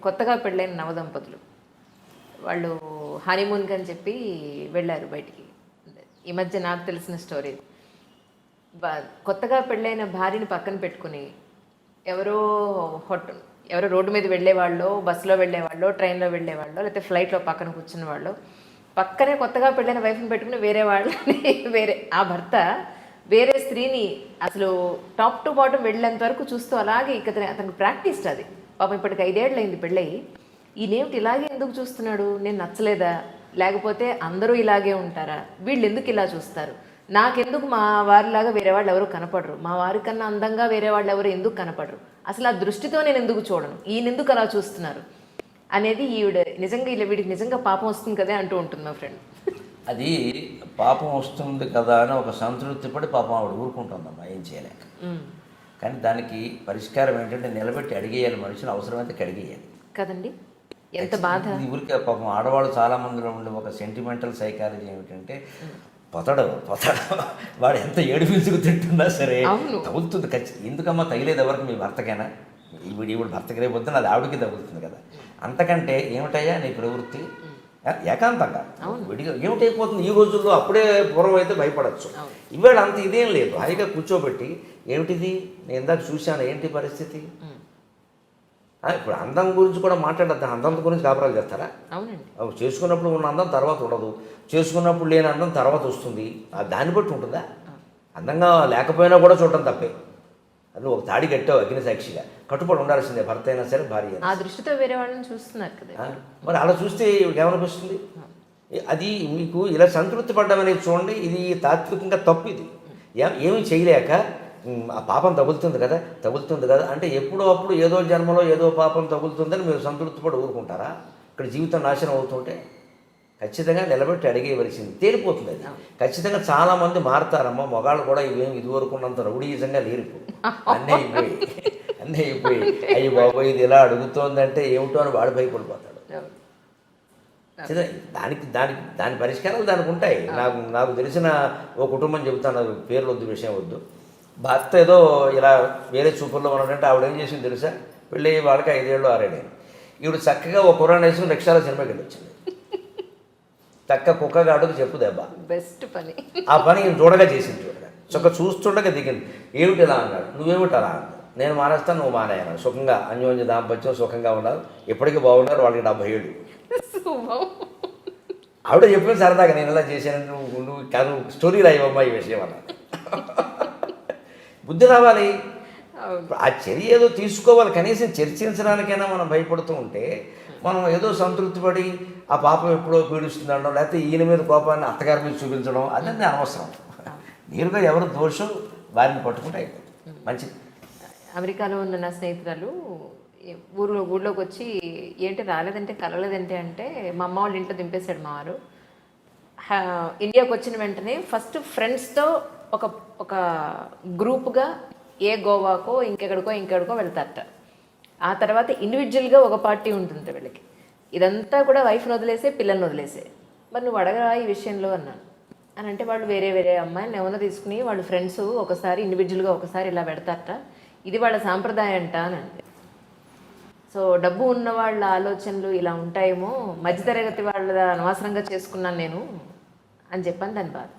కొత్తగా పెళ్ళైన నవదంపతులు వాళ్ళు హనీమూన్కి అని చెప్పి వెళ్ళారు బయటికి. ఈ మధ్య నాకు తెలిసిన స్టోరీ. కొత్తగా పెళ్ళైన భార్యని పక్కన పెట్టుకుని ఎవరో రోడ్డు మీద వెళ్ళేవాళ్ళు, బస్సులో వెళ్ళేవాళ్ళు, ట్రైన్లో వెళ్ళేవాళ్ళు, లేకపోతే ఫ్లైట్లో పక్కన కూర్చున్న వాళ్ళు, పక్కనే కొత్తగా పెళ్ళైన వైఫ్ని పెట్టుకుని ఆ భర్త వేరే స్త్రీని అసలు టాప్ టు బాటమ్ వెళ్ళేంత వరకు చూస్తూ అలాగే అతనికి ప్రాక్టీస్ అది. పాపం ఇప్పటికి 5 ఏళ్ళు అయింది పెళ్ళయి. ఈయనేమిటి ఇలాగే ఎందుకు చూస్తున్నాడు, నేను నచ్చలేదా, లేకపోతే అందరూ ఇలాగే ఉంటారా, వీళ్ళు ఎందుకు ఇలా చూస్తారు, నాకెందుకు మా వారిలాగా వేరే వాళ్ళు ఎవరు కనపడరు, మా వారి కన్నా అందంగా వేరే వాళ్ళు ఎవరు ఎందుకు కనపడరు, అసలు ఆ దృష్టితో నేను ఎందుకు చూడను, ఈయన ఎందుకు అలా చూస్తున్నారు అనేది వీడికి నిజంగా పాపం వస్తుంది కదా అంటూ ఉంటుంది మా ఫ్రెండ్. అది పాపం వస్తుంది కదా అని ఒక సంతృప్తి పడి పాపం ఆవిడ ఊరుకుంటుందమ్మా, ఏం చేయలేక. కానీ దానికి పరిష్కారం ఏంటంటే నిలబెట్టి అడిగేయాలి, మనుషులు అవసరమైతే అడిగేయాలి కదండి. ఎంత బాధ. ఇది ఊరికే పాపం ఆడవాళ్ళు చాలా మందిలో ఉండే ఒక సెంటిమెంటల్ సైకాలజీ ఏమిటంటే పొతడు వాడు ఎంత ఏడుపిల్చుకు తింటున్నా సరే తగులుతుంది ఖచ్చితంగా. ఎందుకమ్మా తగిలేదు ఎవరికి, మీ భర్తకైనా, ఈవిడ భర్తకి రేపొద్దున అది ఆవిడకి తగులుతుంది కదా. అంతకంటే ఏమిటయ్యా నీ ప్రవృత్తి, ఏకాంతంగా విడిగా ఏమిటైపోతుంది ఈ రోజుల్లో. అప్పుడే పూర్వం అయితే భయపడచ్చు, ఇవాళ అంత ఇదేం లేదు. హాయిగా కూర్చోబెట్టి ఏమిటిది నేను ఇందాక చూశాను, ఏంటి పరిస్థితి. ఇప్పుడు అందం గురించి కూడా మాట్లాడద్దు, అందం గురించి కాపురాలు చేస్తారా? చేసుకున్నప్పుడు ఉన్న అందం తర్వాత ఉండదు, చేసుకున్నప్పుడు లేని అందం తర్వాత వస్తుంది. దాన్ని బట్టి ఉంటుందా? అందంగా లేకపోయినా కూడా చూడటం తప్పే. అది ఒక తాడి కట్టావు అగ్ని సాక్షిగా, కట్టుబడి ఉండాల్సిందే భర్త అయినా సరే భార్య. ఆ దృష్టితో వేరే వాళ్ళని చూస్తున్నారు కదా. మరి అలా చూస్తే ఏమనిపిస్తుంది? అది మీకు ఇలా సంతృప్తి పడ్డం అనేది చూడండి, ఇది తాత్వికంగా తప్పు. ఇది ఏమీ చేయలేక ఆ పాపం తగులుతుంది కదా అంటే ఎప్పుడో అప్పుడు ఏదో జన్మలో ఏదో పాపం తగులుతుందని మీరు సంతృప్తి పడి ఊరుకుంటారా? ఇక్కడ జీవితం నాశనం అవుతుంటే ఖచ్చితంగా నిలబెట్టి అడిగేవలసింది, తేలిపోతుంది అది. ఖచ్చితంగా చాలామంది మారుతారమ్మా, మగాళ్ళు కూడా ఇదివరకున్నంత రౌడీజంగా లేరిపో, అన్నీ అయిపోయి అయ్యి బాబోయ్ ఇది ఇలా అడుగుతోందంటే ఏమిటో అని వాడు భయపడిపోతాడు. దాని పరిష్కారాలు దానికి ఉంటాయి. నాకు తెలిసిన ఓ కుటుంబం చెబుతాను, పేర్లు వద్దు, విషయం వద్దు. భర్త ఏదో ఇలా వేరే చూపుల్లో ఉన్నాడంటే ఆవిడ ఏం చేసింది తెలుసా, పెళ్ళి వాళ్ళకి 5 ఏళ్ళు 6 ఏళ్ళు. ఈవిడ చక్కగా ఒక కుర్రాన్ని వేసుకుని రిక్షాలో సినిమాకి వెళ్ళి వచ్చింది. చక్క కుక్కగాడుకు చెప్పు దెబ్బ. బెస్ట్ పని. ఆ పని ఈయన చూడగా చేసింది. చూడగా చక్క చూస్తుండగా దిగింది. ఏమిటి ఇలా అన్నాడు, నువ్వేమిటి అలా అన్నాడు. నేను మానేస్తాను, నువ్వు మానేయను, సుఖంగా అన్యోన్య దాంపత్యం సుఖంగా ఉన్నారు, ఇప్పటికీ బాగున్నారు, వాళ్ళకి 77. ఆవిడ చెప్పిన సరదాగా నేను ఇలా చేశాను, నువ్వు కాదు స్టోరీ రాయవమ్మా ఈ విషయం అన్న. బుద్ధి రావాలి. ఆ చర్య ఏదో తీసుకోవాలి, కనీసం చర్చించడానికైనా మనం భయపడుతూ ఉంటే మనం ఏదో సంతృప్తి పడి ఆ పాపం ఎప్పుడో పీడిస్తుందనడం, లేకపోతే ఈయన మీద కోపాన్ని అత్తగారి మీద చూపించడం అన్నీ అనవసరం. నేరుగా ఎవరు దోషం వారిని పట్టుకుంటే అయిపోతుంది, మంచిది. అమెరికాలో ఉన్న నా స్నేహితురాలు ఊళ్ళోకి వచ్చి ఏంటి రాలేదంటే కలవలేదంటే అంటే మా అమ్మ వాళ్ళ ఇంట్లో దింపేశాడు మా వారు. ఇండియాకి వచ్చిన వెంటనే ఫస్ట్ ఫ్రెండ్స్తో ఒక ఒక గ్రూప్గా గోవాకో ఇంకెక్కడికో వెళ్తారట. ఆ తర్వాత ఇండివిజువల్గా ఒక పార్టీ ఉంటుంది వీళ్ళకి. ఇదంతా కూడా వైఫ్ని వదిలేసే పిల్లల్ని వదిలేసే. మరి నువ్వు అడగరా ఈ విషయంలో అన్నాను. అని అంటే వాళ్ళు వేరే వేరే అమ్మాయిలు ఏమన్నా తీసుకుని వాళ్ళు ఫ్రెండ్స్ ఒకసారి ఇండివిజువల్గా ఒకసారి ఇలా పెడతారట, ఇది వాళ్ళ సాంప్రదాయం అంట అని అంటే. సో డబ్బు ఉన్న వాళ్ళ ఆలోచనలు ఇలా ఉంటాయేమో, మధ్యతరగతి వాళ్ళ అనవసరంగా చేసుకున్నాను నేను అని చెప్పాను దాని బాధ.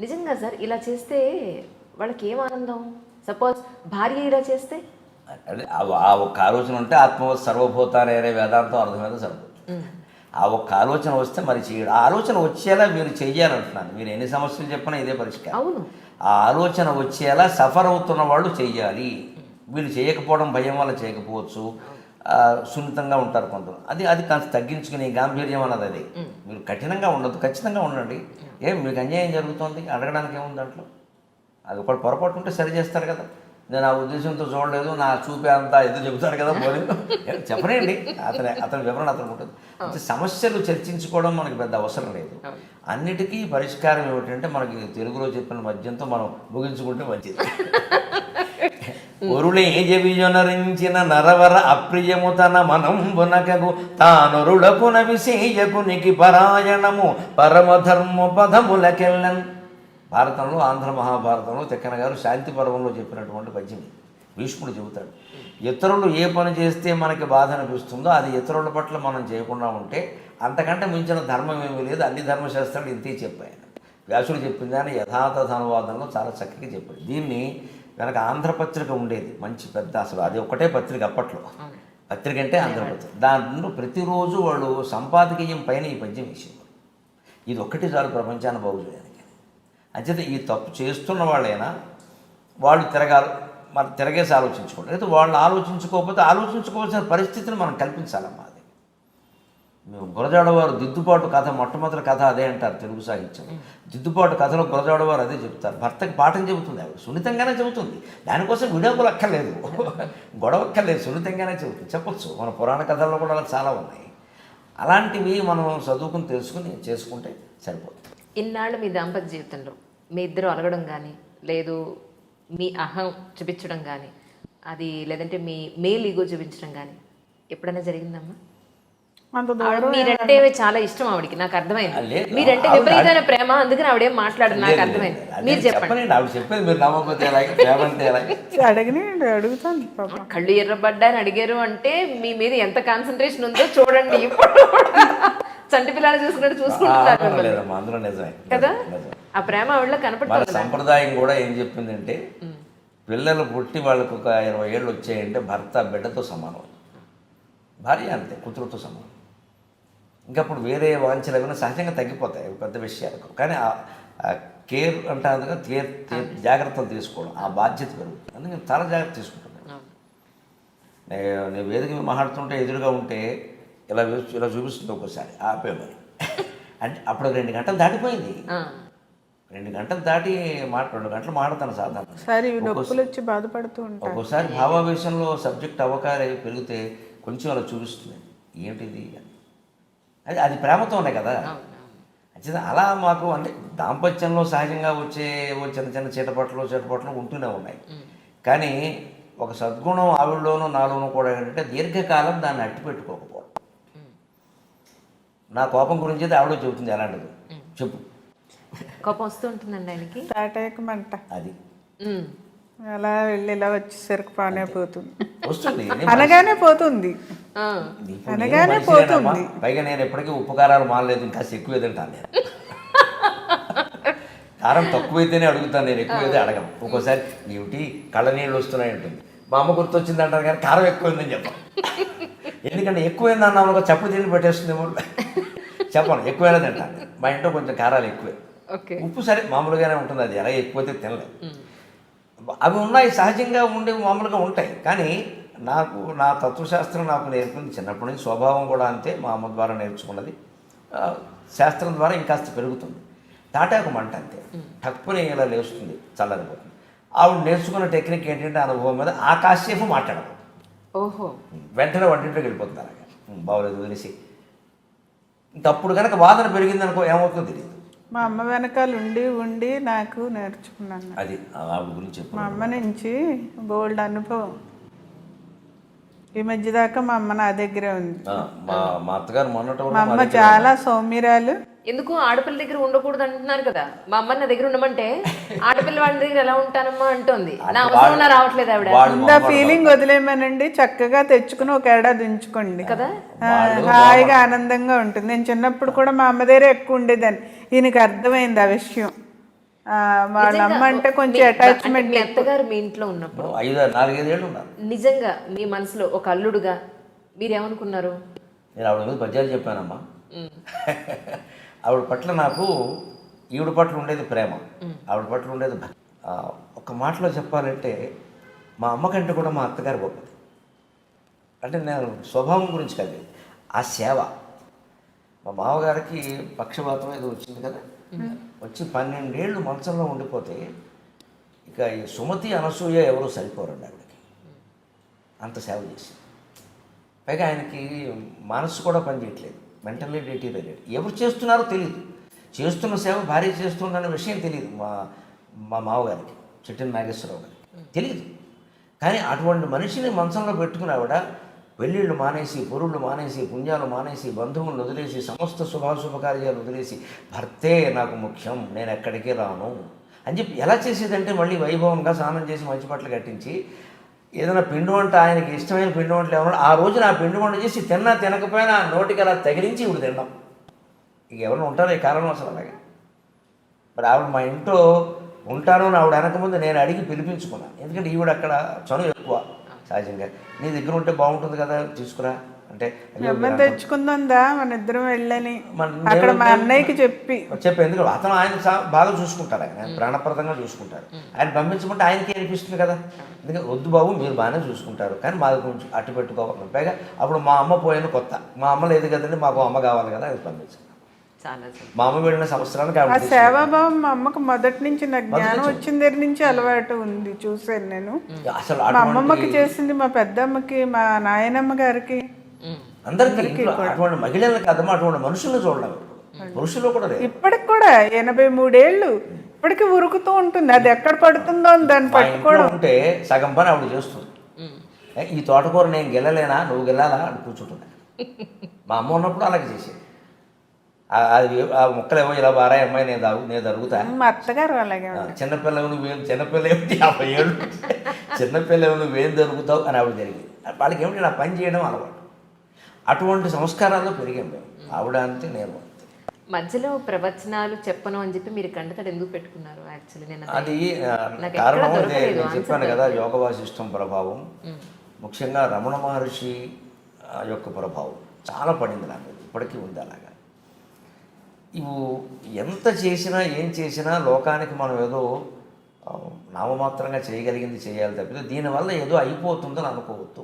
నిజంగా సార్ ఇలా చేస్తే వాళ్ళకి ఏం ఆనందం? సపోజ్ భార్య ఇలా చేస్తే అంటే ఆ ఒక్క ఆలోచన ఉంటే ఆత్మవత్ సర్వభూతాన్ని అనే వేదాంతం అర్థమైతే సరిపోతుంది. ఆ ఒక్క ఆలోచన వస్తే మరి చేయడు. ఆ ఆలోచన వచ్చేలా మీరు చెయ్యాలంటున్నాను. మీరు ఎన్ని సమస్యలు చెప్పినా ఇదే పరిష్కారం. అవును, ఆ ఆలోచన వచ్చేలా సఫర్ అవుతున్న వాళ్ళు చెయ్యాలి. వీళ్ళు చేయకపోవడం భయం వల్ల చేయకపోవచ్చు, సున్నితంగా ఉంటారు కొందరు. అది కాస్త తగ్గించుకుని గాంభీర్యం అన్నది అది. మీరు కఠినంగా ఉండదు, ఖచ్చితంగా ఉండండి. మీకు అన్యాయం జరుగుతుంది అడగడానికి ఏముంది దాంట్లో? అది ఒకటి పొరపాటు ఉంటే సరి చేస్తారు కదా. నేను ఆ ఉద్దేశంతో చూడలేదు, నా చూపే అంతా ఏదో చెబుతారు కదా, పోలేదు చెప్పనండి. అతని వివరణ అతను ఉంటుంది. అంటే సమస్యలు చర్చించుకోవడం మనకి పెద్ద అవసరం లేదు. అన్నిటికీ పరిష్కారం ఏమిటంటే మనకి తెలుగులో చెప్పిన మధ్యంతో మనం ముగించుకుంటే మంచిది. ఒరులే జవిజొనరించిన నరవర అప్రియము తన మనంబునకగు తానురుడపున విశేయకునికి పరాయణము పరమధర్మ పదములకెళ్ళన్. భారతంలో ఆంధ్ర మహాభారతంలో తిక్కన గారు శాంతి పర్వంలో చెప్పినటువంటి పద్యం భీష్ముడు చెబుతాడు. ఇతరులు ఏ పని చేస్తే మనకి బాధ అనిపిస్తుందో అది ఇతరుల పట్ల మనం చేయకుండా ఉంటే అంతకంటే మించిన ధర్మం ఏమీ లేదు. అన్ని ధర్మశాస్త్రాలు ఇంతే చెప్పాయి. వ్యాసుడు చెప్పింది అని యథాతథ అనువాదంలో చాలా చక్కగా చెప్పాడు. దీన్ని వెనక ఆంధ్రపత్రిక ఉండేది, మంచి పెద్ద, అసలు అది ఒకటే పత్రిక అప్పట్లో. పత్రిక అంటే ఆంధ్రపత్రిక. దాంట్లో ప్రతిరోజు వాళ్ళు సంపాదకీయం పైన ఈ పద్యం వేసేవారు. ఇది ఒక్కటి చాలు ప్రపంచాన్ని బాగు చేయడానికి. అంచేత ఈ తప్పు చేస్తున్న వాళ్ళైనా వాళ్ళు మనం తిరగేసి ఆలోచించుకోండి. అయితే వాళ్ళు ఆలోచించుకోకపోతే ఆలోచించుకోవాల్సిన పరిస్థితిని మనం కల్పించాలమ్మా. అది మేము గురజాడవారు దిద్దుబాటు కథ, మొట్టమొదటి కథ అదే అంటారు తెలుగు సాహిత్యం. దిద్దుబాటు కథలో గురజాడవారు అదే చెప్తారు. భర్తకి పాఠం చెబుతుంది, ఆవిడ సున్నితంగానే చెబుతుంది. దానికోసం విడాకులు అక్కర్లేదు, గొడవక్కర్లేదు, సున్నితంగానే చెప్పొచ్చు. మన పురాణ కథల్లో కూడా అలా చాలా ఉన్నాయి. అలాంటివి మనం చదువుకుని తెలుసుకుని చేసుకుంటే సరిపోతుంది. ఇన్నాళ్ళు మీ దాంపత్య జీవితంలో మీ ఇద్దరు అలగడం కానీ, లేదు మీ అహం చూపించడం కానీ, అది లేదంటే మీ మేల్ ఈగో చూపించడం కానీ ఎప్పుడైనా జరిగిందమ్మా? మీరంటే చాలా ఇష్టం ఆవిడకి, నాకు అర్థమైంది. మీరంటే విపరీతమైన ప్రేమ, అందుకని ఆవిడేం మాట్లాడదు, నాకు అర్థమైంది. మీరు చెప్పండి. ఆవిడ చెప్పేది మీరు నమ్మకపోతే అడుగుతాను. కళ్ళు ఎర్రబడ్డాని అడిగారు అంటే మీ మీద ఎంత కాన్సన్ట్రేషన్ ఉందో చూడండి. ఇప్పుడు చంటి పిల్లలు చూసుకున్నట్టు చూసుకుంటున్నారు అందులో నిజమే కదా. ఆ ప్రేమ ఆవిడలో కనపడుతుంది. సంప్రదాయం కూడా ఏం చెప్పిందంటే పిల్లలు పుట్టి వాళ్ళకు ఒక 20 ఏళ్ళు వచ్చాయంటే భర్త బిడ్డతో సమానం, భార్య అంతే కూతురుతో సమానం. ఇంకప్పుడు వేరే వాంఛలు ఏమైనా సహజంగా తగ్గిపోతాయి పెద్ద విషయాలకు. కానీ ఆ కేర్ అంటారు, కేర్ జాగ్రత్తలు తీసుకోవడం, ఆ బాధ్యత పెరుగుతుంది. అందుకని చాలా జాగ్రత్త తీసుకుంటున్నాను. నేను వేదిక మాట్లాడుతుంటే ఎదురుగా ఉంటే ఇలా చూపిస్తుంది ఒక్కోసారి ఆపేమని. అంటే అప్పుడు 2 గంటలు దాటిపోయింది. 2 గంటలు దాటి 2 గంటలు మాట్లాడతాను సాధారణ. ఒక్కోసారి భావావేశంలో సబ్జెక్ట్ అవకాశం పెరిగితే కొంచెం అలా చూపిస్తుంది, ఏంటిది అని. అది ప్రేమతోనే కదా. అంటే అలా మాకు అంటే దాంపత్యంలో సహజంగా వచ్చే చిన్న చిన్న చీటపట్లు ఉంటూనే ఉన్నాయి. కానీ ఒక సద్గుణం ఆవిడలోనూ నాలోనూ కూడా ఏంటంటే దీర్ఘకాలం దాన్ని అట్టి పెట్టుకోకపోవడం. నా కోపం గురించి అయితే ఆవిడ చెబుతుంది, ఎలాంటిది చెప్పు. కోపం వస్తూ ఉంటుందండి ఆయనకి, తాటేకమంట. అది అలా వెళ్ళి ఇలా వచ్చేసరికి పానే పోతుంది, వస్తుంది అనగానే పోతుంది, ఆ, ఇప్పుడు నేను అనగానే మనిషినేనమ్మా. పోతుంది. పైగా నేను ఎప్పటికీ ఉప్పు కారాలు మానలేదు, ఇంకా ఎక్కువ తింటాను నేను. కారం తక్కువైతేనే అడుగుతాను నేను, ఎక్కువైతే అడగను. ఒక్కోసారి ఏమిటి కళ్ళ నీళ్ళు వస్తున్నాయి ఉంటుంది, మా అమ్మ గుర్తొచ్చింది అంటారు కానీ కారం ఎక్కువైందని చెప్పాను. ఎందుకంటే ఎక్కువైంది అన్నాము ఒక చప్పుడు తిండి పెట్టేస్తుందేమో చెప్పను, ఎక్కువైనా తింటాను. మా ఇంట్లో కొంచెం కారాలు ఎక్కువే, ఓకే. ఉప్పు సరే మామూలుగానే ఉంటుంది, అది ఎలా ఎక్కువైతే తినలేదు. అవి ఉన్నాయి సహజంగా ఉండేవి, మామూలుగా ఉంటాయి. కానీ నాకు నా తత్వశాస్త్రం నాకు నేర్పింది చిన్నప్పటి నుంచి, స్వభావం కూడా అంతే, మా అమ్మ ద్వారా నేర్చుకున్నది. శాస్త్రం ద్వారా ఇంకాస్త పెరుగుతుంది. తాటాకు మంట అంతే, టక్కుని ఇలా లేస్తుంది, చల్లనిపోతుంది. ఆవిడ నేర్చుకున్న టెక్నిక్ ఏంటంటే అనుభవం మీద ఆ కాసేపు మాట్లాడదు, ఓహో, వెంటనే వంటింట్లోకి వెళ్ళిపోతుంది. అలాగా బాగోలేదు వదిలేసి. ఇంకప్పుడు కనుక వాదన పెరిగిందనుకో ఏమవుతుందో తెలియదు. మా అమ్మ వెనకాల ఉండి ఉండి నాకు నేర్చుకున్నాను. అది ఆవిడ గురించి చెప్పు. మా అమ్మ నుంచి బోల్డ్ అనుభవం. ఈ మధ్య దాకా మా అమ్మ నా దగ్గరే ఉంది. మా అత్తగారు మొన్నటి మా అమ్మ చాలా సౌమ్యరాలు. ఎందుకు ఆడపిల్ల దగ్గర ఉండకూడదు అంటున్నారు కదా, మా అమ్మ నా దగ్గర ఉండమంటే ఆడపిల్ల వాళ్ళ దగ్గర ఎలా ఉంటానమ్మా అంటోంది. నా అవసరం రావట్లేదు ఆవిడ. ముందు ఫీలింగ్ వదిలేమనండి, చక్కగా తెచ్చుకుని ఒక ఏడాది ఉంచుకోండి కదా, హాయిగా ఆనందంగా ఉంటుంది. నేను చిన్నప్పుడు కూడా మా అమ్మ దగ్గరే ఎక్కువ ఉండేదాన్ని. ఈయనకి అర్థమైంది ఆ విషయం. వాళ్ళ అమ్మ అంటే కొంచెం అటాచ్మెంట్. మీ అత్తగారు మీ ఇంట్లో ఉన్నప్పుడు 4-5 ఏళ్ళు ఉన్నారు. నిజంగా మీ మనసులో ఒక అల్లుడుగా మీరేమనుకున్నారు? నేను ఆవిడ మీద పద్యాలు చెప్పానమ్మా. ఆవిడ పట్ల నాకు ఈవిడ పట్ల ఉండేది ప్రేమ, ఆవిడ పట్ల ఉండేది భక్తి. ఒక మాటలో చెప్పాలంటే మా అమ్మ కంటే కూడా మా అత్తగారు గొప్పది. అంటే నేను స్వభావం గురించి కాదు, ఆ సేవ. మా మామగారికి పక్షపాతం ఏదో వచ్చింది కదా, వచ్చి 12 ఏళ్ళు మంచంలో ఉండిపోతే ఇక ఈ సుమతి అనసూయ ఎవరూ సరిపోరండి ఆవిడకి, అంత సేవ చేసి. పైగా ఆయనకి మనసు కూడా పనిచేయట్లేదు, మెంటల్లీ డిటీరియరేట్. ఎవరు చేస్తున్నారో తెలియదు, చేస్తున్న సేవ భార్య చేస్తుందన్న విషయం తెలియదు మా మామగారికి, చిట్టిన నాగేశ్వరరావు గారికి తెలియదు. కానీ అటువంటి మనిషిని మంచంలో పెట్టుకుని ఆవిడ పెళ్ళిళ్ళు మానేసి, పొరుళ్ళు మానేసి, పుణ్యాలు మానేసి, బంధువులను వదిలేసి, సమస్త శుభాశుభకార్యాలు వదిలేసి, భర్తే నాకు ముఖ్యం, నేను ఎక్కడికి రాను అని చెప్పి ఎలా చేసేదంటే మళ్ళీ వైభవంగా స్నానం చేసి మంచి బట్టలు కట్టించి ఏదైనా పిండి వంట, ఆయనకి ఇష్టమైన పిండి వంటలు ఏమన్నా ఆ రోజున ఆ పిండి వంట చేసి తిన్నా తినకపోయినా నోటికి అలా తగిలించి ఇప్పుడు తిన్నాం. ఇక ఎవరైనా ఉంటారు ఈ కారణం అసలు అలాగే. మరి ఆవిడ మా ఇంట్లో ఉంటాను అని ఆవిడ అనకముందు నేను అడిగి పిలిపించుకున్నాను. ఎందుకంటే ఈవిడ అక్కడ చనువు ఎక్కువ సహజంగా. నీ దగ్గర ఉంటే బాగుంటుంది కదా, తీసుకురా అంటే అమ్మని తెచ్చుకుందా మన ఇద్దరం వెళ్ళని అక్కడ మా అన్నయ్యకి చెప్పి ఎందుకంటే అతను ఆయన బాగా చూసుకుంటారు, ఆయన ప్రాణప్రదంగా చూసుకుంటారు. ఆయన పంపించమంటే ఆయనకి అనిపిస్తుంది కదా, ఎందుకంటే వద్దు బాబు మీరు బాగానే చూసుకుంటారు కానీ మాది కొంచెం అట్టు పెట్టుకోవాలి. పైగా అప్పుడు మా అమ్మ పోయిన కొత్త, మా అమ్మ లేదు కదండి, మాకు అమ్మ కావాలి కదా, అది పంపించాను. మా అమ్మ వెళ్ళిన సంవత్సరానికి ఆ సేవాభావం మా అమ్మకు మొదటి నుంచి, నాకు జ్ఞానం వచ్చిన దగ్గర నుంచి అలవాటు ఉంది. చూసాను నేను. అసలు మా అమ్మమ్మకి చేసింది, మా పెద్దమ్మకి, మా నాయనమ్మ గారికి, అందరికీ అటువంటి మహిళలు కాదమ్మా, అటువంటి మనుషులను చూడడం పురుషులు కూడా లేదు. ఇప్పటికి కూడా 83 ఏళ్ళు ఇప్పటికి ఉరుకుతూ ఉంటుంది. అది ఎక్కడ పడుతుందో అని దాన్ని పట్టుకోవడం. ఉంటే సగం పని ఆవిడ చేస్తుంది. ఈ తోటకూర నేను గెలలేనా, నువ్వు గెలాలా అని కూర్చుంటున్నా. మా అమ్మ ఉన్నప్పుడు అలాగే చేసేది. అది ఆ ముక్కలు ఏమో ఇలా బారాయి అమ్మాయి, నేను జరుగుతా. మా అత్తగారు అలాగే చిన్నపిల్లలు నువ్వేం, చిన్నపిల్ల ఏమిటి 50 ఏళ్ళు, చిన్నపిల్లలు నువ్వేం జరుగుతావు అని ఆవిడ జరిగింది. వాళ్ళకి ఏమిటి నా పని చేయడం అలవాటు. అటువంటి సంస్కారాల్లో పెరిగాం మేము. ఆవిడ అంతే, నేను అంతే. మధ్యలో ప్రవచనాలు చెప్పను అని చెప్పి మీరు కంటతడి ఎందుకు పెట్టుకున్నారు? యాక్చువల్లీ నేను అది కారణం నేను చెప్పాను కదా, యోగ వాసిష్టం ప్రభావం, ముఖ్యంగా రమణ మహర్షి యొక్క ప్రభావం చాలా పడింది నాకు, ఇప్పటికీ ఉంది అలాగా. ఇవి ఎంత చేసినా ఏం చేసినా లోకానికి మనం ఏదో నామమాత్రంగా చేయగలిగింది చేయాలి తప్పితే దీనివల్ల ఏదో అయిపోతుందని అనుకోవద్దు.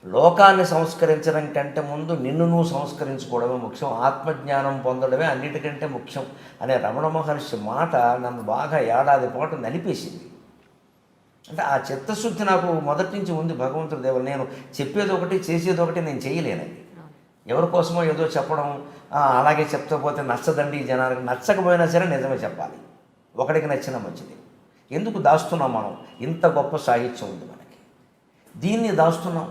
లోకాన్ని సంస్కరించడం కంటే ముందు నిన్ను నువ్వు సంస్కరించుకోవడమే ముఖ్యం, ఆత్మజ్ఞానం పొందడమే అన్నిటికంటే ముఖ్యం అనే రమణ మహర్షి మాట నన్ను బాగా ఏడాది పాటు నలిపేసింది. అంటే ఆ చిత్తశుద్ధి నాకు మొదటి నుంచి ఉంది. భగవంతుడి దేవుడు, నేను చెప్పేది ఒకటి చేసేది ఒకటి నేను చేయలేనది. ఎవరి కోసమో ఏదో చెప్పడం, అలాగే చెప్తే పోతే నచ్చదండి ఈ జనానికి, నచ్చకపోయినా సరే నిజమే చెప్పాలి, ఒకడికి నచ్చిన మంచిది. ఎందుకు దాస్తున్నాం మనం? ఇంత గొప్ప సాహిత్యం ఉంది మనకి, దీన్ని దాస్తున్నాం.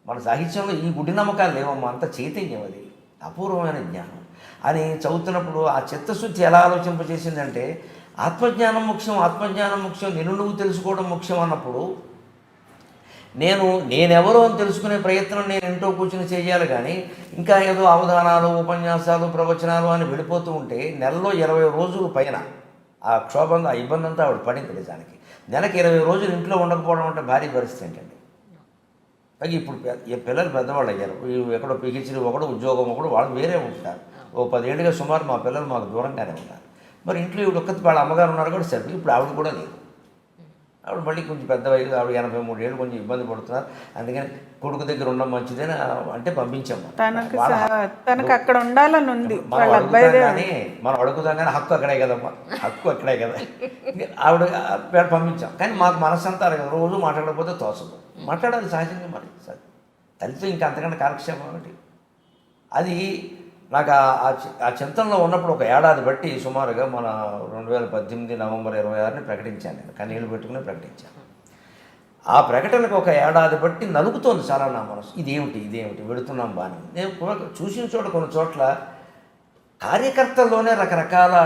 మన సాహిత్యంలో ఈ గుడి నమ్మకాలు లేవమ్మా, అంత చైతన్యం, అది అపూర్వమైన జ్ఞానం అని చదువుతున్నప్పుడు ఆ చిత్తశుద్ధి ఎలా ఆలోచింపజేసిందంటే ఆత్మజ్ఞానం ముఖ్యం, నిన్ను నువ్వు తెలుసుకోవడం ముఖ్యం అన్నప్పుడు నేనెవరో అని తెలుసుకునే ప్రయత్నం నేను ఇంట్లో కూర్చుని చేయాలి. కానీ ఇంకా ఏదో అవధానాలు, ఉపన్యాసాలు, ప్రవచనాలు అని వెళ్ళిపోతూ ఉంటే నెలలో 20 రోజులు పైన ఆ క్షోభంగా ఆ ఇబ్బంది అంతా ఆవిడ పడింది నిజానికి. నెలకి 20 రోజులు ఇంట్లో ఉండకపోవడం అంటే భారీ పరిస్థితి ఏంటండి. అలాగే ఇప్పుడు పిల్లలు పెద్దవాళ్ళు అయ్యారు. ఎక్కడో పిహెచ్డీ ఒకడు, ఉద్యోగం ఒకడు, వాళ్ళు వేరే ఉంటారు. ఓ 10 ఏళ్ళుగా సుమారు మా పిల్లలు మాకు దూరంగానే ఉన్నారు. మరి ఇంట్లో ఇవి ఒక్కటి వాళ్ళ అమ్మగారు ఉన్నారు కూడా సరే. ఇప్పుడు ఆవిడ కూడా లేదు. ఆవిడ మళ్ళీ కొంచెం పెద్ద వయసు, ఆవిడ 83 ఏళ్ళు, కొంచెం ఇబ్బంది పడుతున్నారు. అందుకని కొడుకు దగ్గర ఉండడం మంచిదని అంటే పంపించాము. తనకు అక్కడ ఉండాలని ఉంది. మనం అడుగుతాం కానీ హక్కు అక్కడే కదమ్మా, హక్కు అక్కడే కదా. ఆవిడ పంపించాం. కానీ మాకు మనసంతా రోజు మాట్లాడకపోతే తోసదు. మాట్లాడాలి సహజంగా. మరి తల్లితో ఇంకా అంతకంటే కాలక్షేమం ఒకటి. అది నాకు ఆ చింతనలో ఉన్నప్పుడు ఒక ఏడాది బట్టి సుమారుగా మన 2018 నవంబర్ 26 ప్రకటించాను. నేను కన్నీళ్ళు పెట్టుకుని ప్రకటించాను. ఆ ప్రకటనకు ఒక ఏడాది బట్టి నలుగుతోంది చాలా నా మనసు. ఇదేమిటి వెళుతున్నాం బాని. నేను చూసిన చోట కొన్ని చోట్ల కార్యకర్తల్లోనే రకరకాల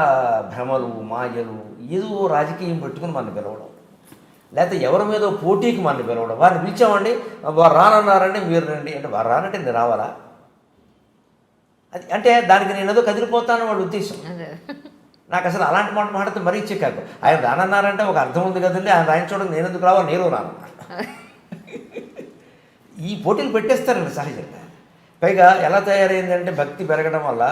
భ్రమలు, మాయలు, ఏదో రాజకీయం పెట్టుకుని మన పిలవడం, లేకపోతే ఎవరి మీద పోటీకి మన పిలవడం. వారిని పిలిచామండి, వారు రానన్నారండి, మీరు రండి అంటే వారు రానంటే నేను రావాలా? అది అంటే దానికి నేను ఏదో కదిలిపోతాను వాళ్ళ ఉద్దేశం. నాకు అసలు అలాంటి మాట మాట్లాడితే మరీ చిక్కాకు. ఆయన రానన్నారంటే ఒక అర్థం ఉంది కదండి, ఆయన రాయించడం నేను ఎందుకు రావాలి, నేను రాను. ఈ పోటీలు పెట్టేస్తారండి సహజంగా. పైగా ఎలా తయారైందంటే భక్తి పెరగడం వల్ల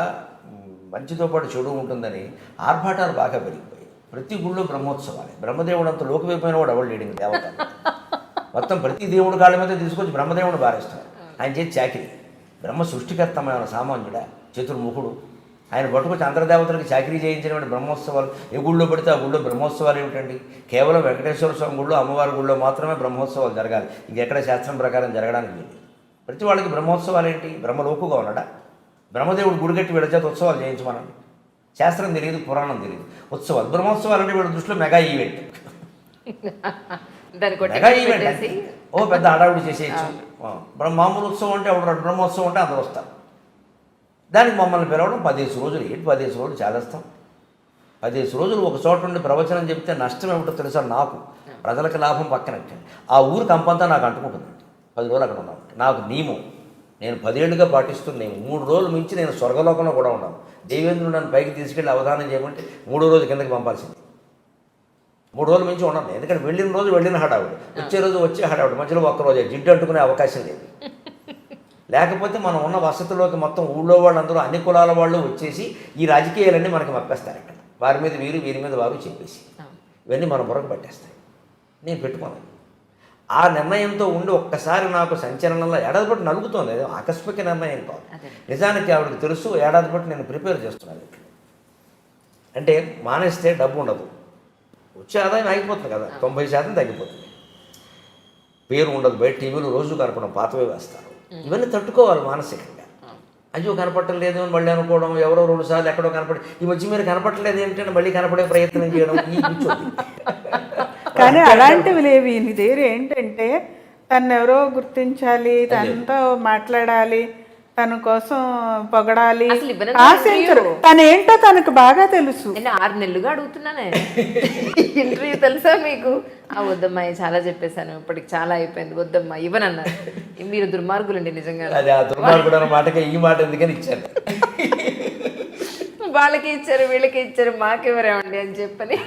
మంచితో పాటు చెడు ఉంటుందని ఆర్భాటాలు బాగా పెరిగిపోయాయి. ప్రతి గుళ్ళో బ్రహ్మోత్సవాలే. బ్రహ్మదేవుడు అంత లోకమైపోయిన వాడు ఎవరు లేడింది దేవత. మొత్తం ప్రతి దేవుడు కాళ్ళ మీద తీసుకొచ్చి బ్రహ్మదేవుడు బారేస్తారు. ఆయన చేసి చాకిరి. బ్రహ్మ సృష్టికర్తమైన సామాన్యుడా, చతుర్ముఖుడు. ఆయన పట్టుకొచ్చి అంతర్దేవతలకు చాకరీ చేయించినటువంటి బ్రహ్మోత్సవాలు ఏ గుళ్ళో పడితే ఆ గుళ్ళో బ్రహ్మోత్సవాలు ఏమిటండి? కేవలం వెంకటేశ్వర స్వామి గుళ్ళో, అమ్మవారి గుళ్ళో మాత్రమే బ్రహ్మోత్సవాలు జరగాలి. ఇంకెక్కడ శాస్త్రం ప్రకారం జరగడానికి లేదు. ప్రతి వాళ్ళకి బ్రహ్మోత్సవాలు ఏంటి? బ్రహ్మలోకుగా ఉన్నాడా? బ్రహ్మదేవుడు గుడిగట్టి వీళ్ళ చేత ఉత్సవాలు చేయించమనండి. శాస్త్రం తెలియదు, పురాణం తెలియదు. ఉత్సవాలు, బ్రహ్మోత్సవాలు అంటే వీళ్ళ దృష్టిలో మెగా ఈవెంట్. మెగా ఈవెంట్ అంటే ఓ పెద్ద హడావుడి చేసేయచ్చు. మామూలు ఉత్సవం అంటే ఎవరు బ్రహ్మోత్సవం అంటే అందరూ వస్తారు. దానికి మమ్మల్ని పిలవడం 15 రోజులు. ఏంటి 15 రోజులు చేస్తాం? 15 రోజులు ఒక చోట నుండి ప్రవచనం చెప్తే నష్టం ఏమిటో తెలుసా? నాకు, ప్రజలకు లాభం పక్కనట్టే. ఆ ఊరు కంపంతా నాకు అంటుకుంటుందండి. 10 రోజులు అక్కడ ఉన్నాను. నాకు నియమం నేను 10 ఏళ్ళుగా పాటిస్తున్నాను. 3 రోజులు మించి నేను స్వర్గలోకంలో కూడా ఉన్నాను. దేవేంద్రుడు నన్ను పైకి తీసుకెళ్ళి అవధానం చేయమంటే 3వ రోజు కిందకి పంపాల్సింది. 3 రోజులు మించి ఉన్నాను. ఎందుకంటే వెళ్ళిన రోజు వెళ్ళిన హడావుడు, వచ్చే రోజు వచ్చే హడావుడు, మధ్యలో ఒక్కరోజే జిడ్డు అంటుకునే అవకాశం లేదు. లేకపోతే మనం ఉన్న వసతిలోకి మొత్తం ఊళ్ళో వాళ్ళందరూ అన్ని కులాల వాళ్ళు వచ్చేసి ఈ రాజకీయాలన్నీ మనకి మప్పేస్తారు. ఇక్కడ వారి మీద వీరు, వీరి మీద వారు చెప్పేసి ఇవన్నీ మన బుర్రకు పట్టేస్తాయి. నేను పెట్టుకోను. ఆ నిర్ణయంతో ఉండి ఒక్కసారి నాకు సంచలనంలో ఏడాది పాటు నలుగుతోంది. అదే ఆకస్మిక నిర్ణయం కాదు. నిజానికి ఆవిడకి తెలుసు. ఏడాది పాటు నేను ప్రిపేర్ చేస్తున్నాను. అంటే మానేస్తే డబ్బు ఉండదు, వచ్చే ఆదాయం ఆగిపోతుంది కదా, 90% తగ్గిపోతుంది. పేరు ఉండదు, బయట టీవీలు రోజు కనపడం, పాతవే వేస్తారు. ఇవన్నీ తట్టుకోవాలి మానసికంగా. అయ్యో కనపడటం లేదు అని మళ్ళీ అనుకోవడం, ఎవరో 2 సార్లు ఎక్కడో కనపడి ఈ మధ్య మీరు కనపడలేదు ఏంటంటే మళ్ళీ కనపడే ప్రయత్నం చేయడం, ఈ కూర్చోండి. కానీ అలాంటివి లేవు. నీ దగ్గర ఏంటంటే తను ఎవరో గుర్తించాలి, తనతో మాట్లాడాలి, తన కోసం పొగడాలి, ఆశించరు. తనేంటో తనకు బాగా తెలుసు. నేను 6 నెలలుగా అడుగుతున్నానే ఇంటర్వ్యూ తెలుసా మీకు? వద్దమ్మా, చాలా చెప్పేశాను, ఇప్పటికి చాలా అయిపోయింది, వద్దమ్మా ఇవ్వనన్నారు. మీరు దుర్మార్గులండి నిజంగా. అదే ఆ దుర్మార్గుడు అన్న మాటకి ఈ మాట ఎందుకని ఇచ్చారు. వాళ్ళకి ఇచ్చారు, వీళ్ళకి ఇచ్చారు, మాకెవరేమండి అని చెప్పని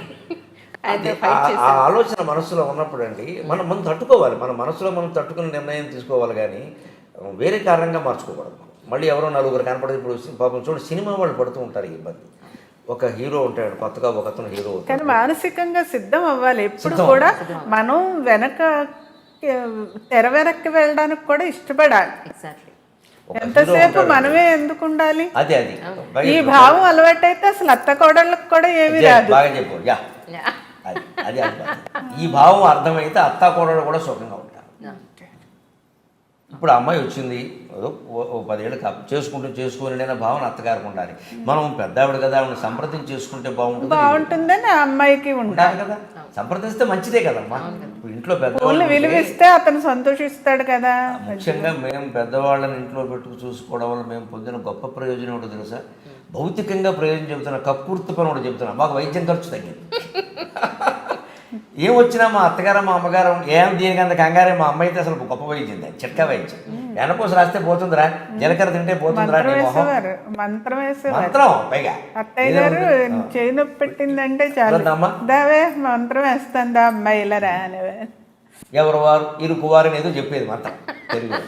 ఆ ఆలోచన మనసులో ఉన్నప్పుడు అండి మనం తట్టుకోవాలి. మన మనసులో మనం తట్టుకుని నిర్ణయం తీసుకోవాలి. కానీ వేరే కారణంగా మార్చుకోకూడదు. మళ్ళీ ఎవరో నలుగురు కనపడదు. ఇప్పుడు పాపం చూడండి, సినిమా వాళ్ళు పడుతూ ఉంటారు ఈ ఇబ్బంది. ఒక హీరో ఉంటాడు, కొత్తగా ఒకతను హీరో. కానీ మానసికంగా సిద్ధం అవ్వాలి ఎప్పుడు కూడా. మనం తెర వెనక్కి వెళ్ళడానికి కూడా ఇష్టపడాలి. ఎంతసేపు మనమే ఎందుకు ఉండాలి? అదే ఈ భావం అలవాటైతే అసలు అత్త కోడళ్ళకి కూడా ఏమీ రాదు. బాగా చెప్పు. అది ఈ భావం అర్థమైతే అత్తా కోడళ్ళు కూడా సుఖంగా ఉంటారు. ఇప్పుడు అమ్మాయి వచ్చింది, 10 ఏళ్ళు చేసుకుని నేను భావన అత్తగారికి ఉండాలి. మనం పెద్దావిడ కదా, ఆవిడ సంప్రదించి చేసుకుంటే బాగుంటుందని ఆ అమ్మాయికి ఉండాలి కదా. సంప్రదిస్తే మంచిదే కదమ్మా. ఇప్పుడు ఇంట్లో పెద్దవాళ్ళు విలువిస్తే అతను సంతోషిస్తాడు కదా. ముఖ్యంగా మేము పెద్దవాళ్ళని ఇంట్లో పెట్టుకు చూసుకోవడం వల్ల మేము పొందిన గొప్ప ప్రయోజనం ఒకటి తెలుసా? భౌతికంగా ప్రయోజనం చెబుతున్నా, కక్కుర్తి పని ఒకటి చెబుతున్నా, మాకు వైద్యం ఖర్చు తగ్గింది. ఏం వచ్చినా మా అత్తగారు మా అమ్మగారు ఏం దీనికి అంత కంగారే, మా అమ్మ అయితే అసలు గొప్ప వైద్యం, చిట్కా వైద్యం. వెనపూస రాస్తే పోతుందిరా, జీలకర్ర తింటే పోతుందిరా, మంత్రం వేసేవారు మంత్రం పైగా. అత్తయ్య గారు చేయి నొప్పి పెట్టిందంటే చాలు, దావే మంత్రం వేస్తుందా అమ్మాయి ఇలా రానివే, ఎవరు వారు ఇరుకు వారు ఏదో చెప్పేది మంత్రం తెలుగు.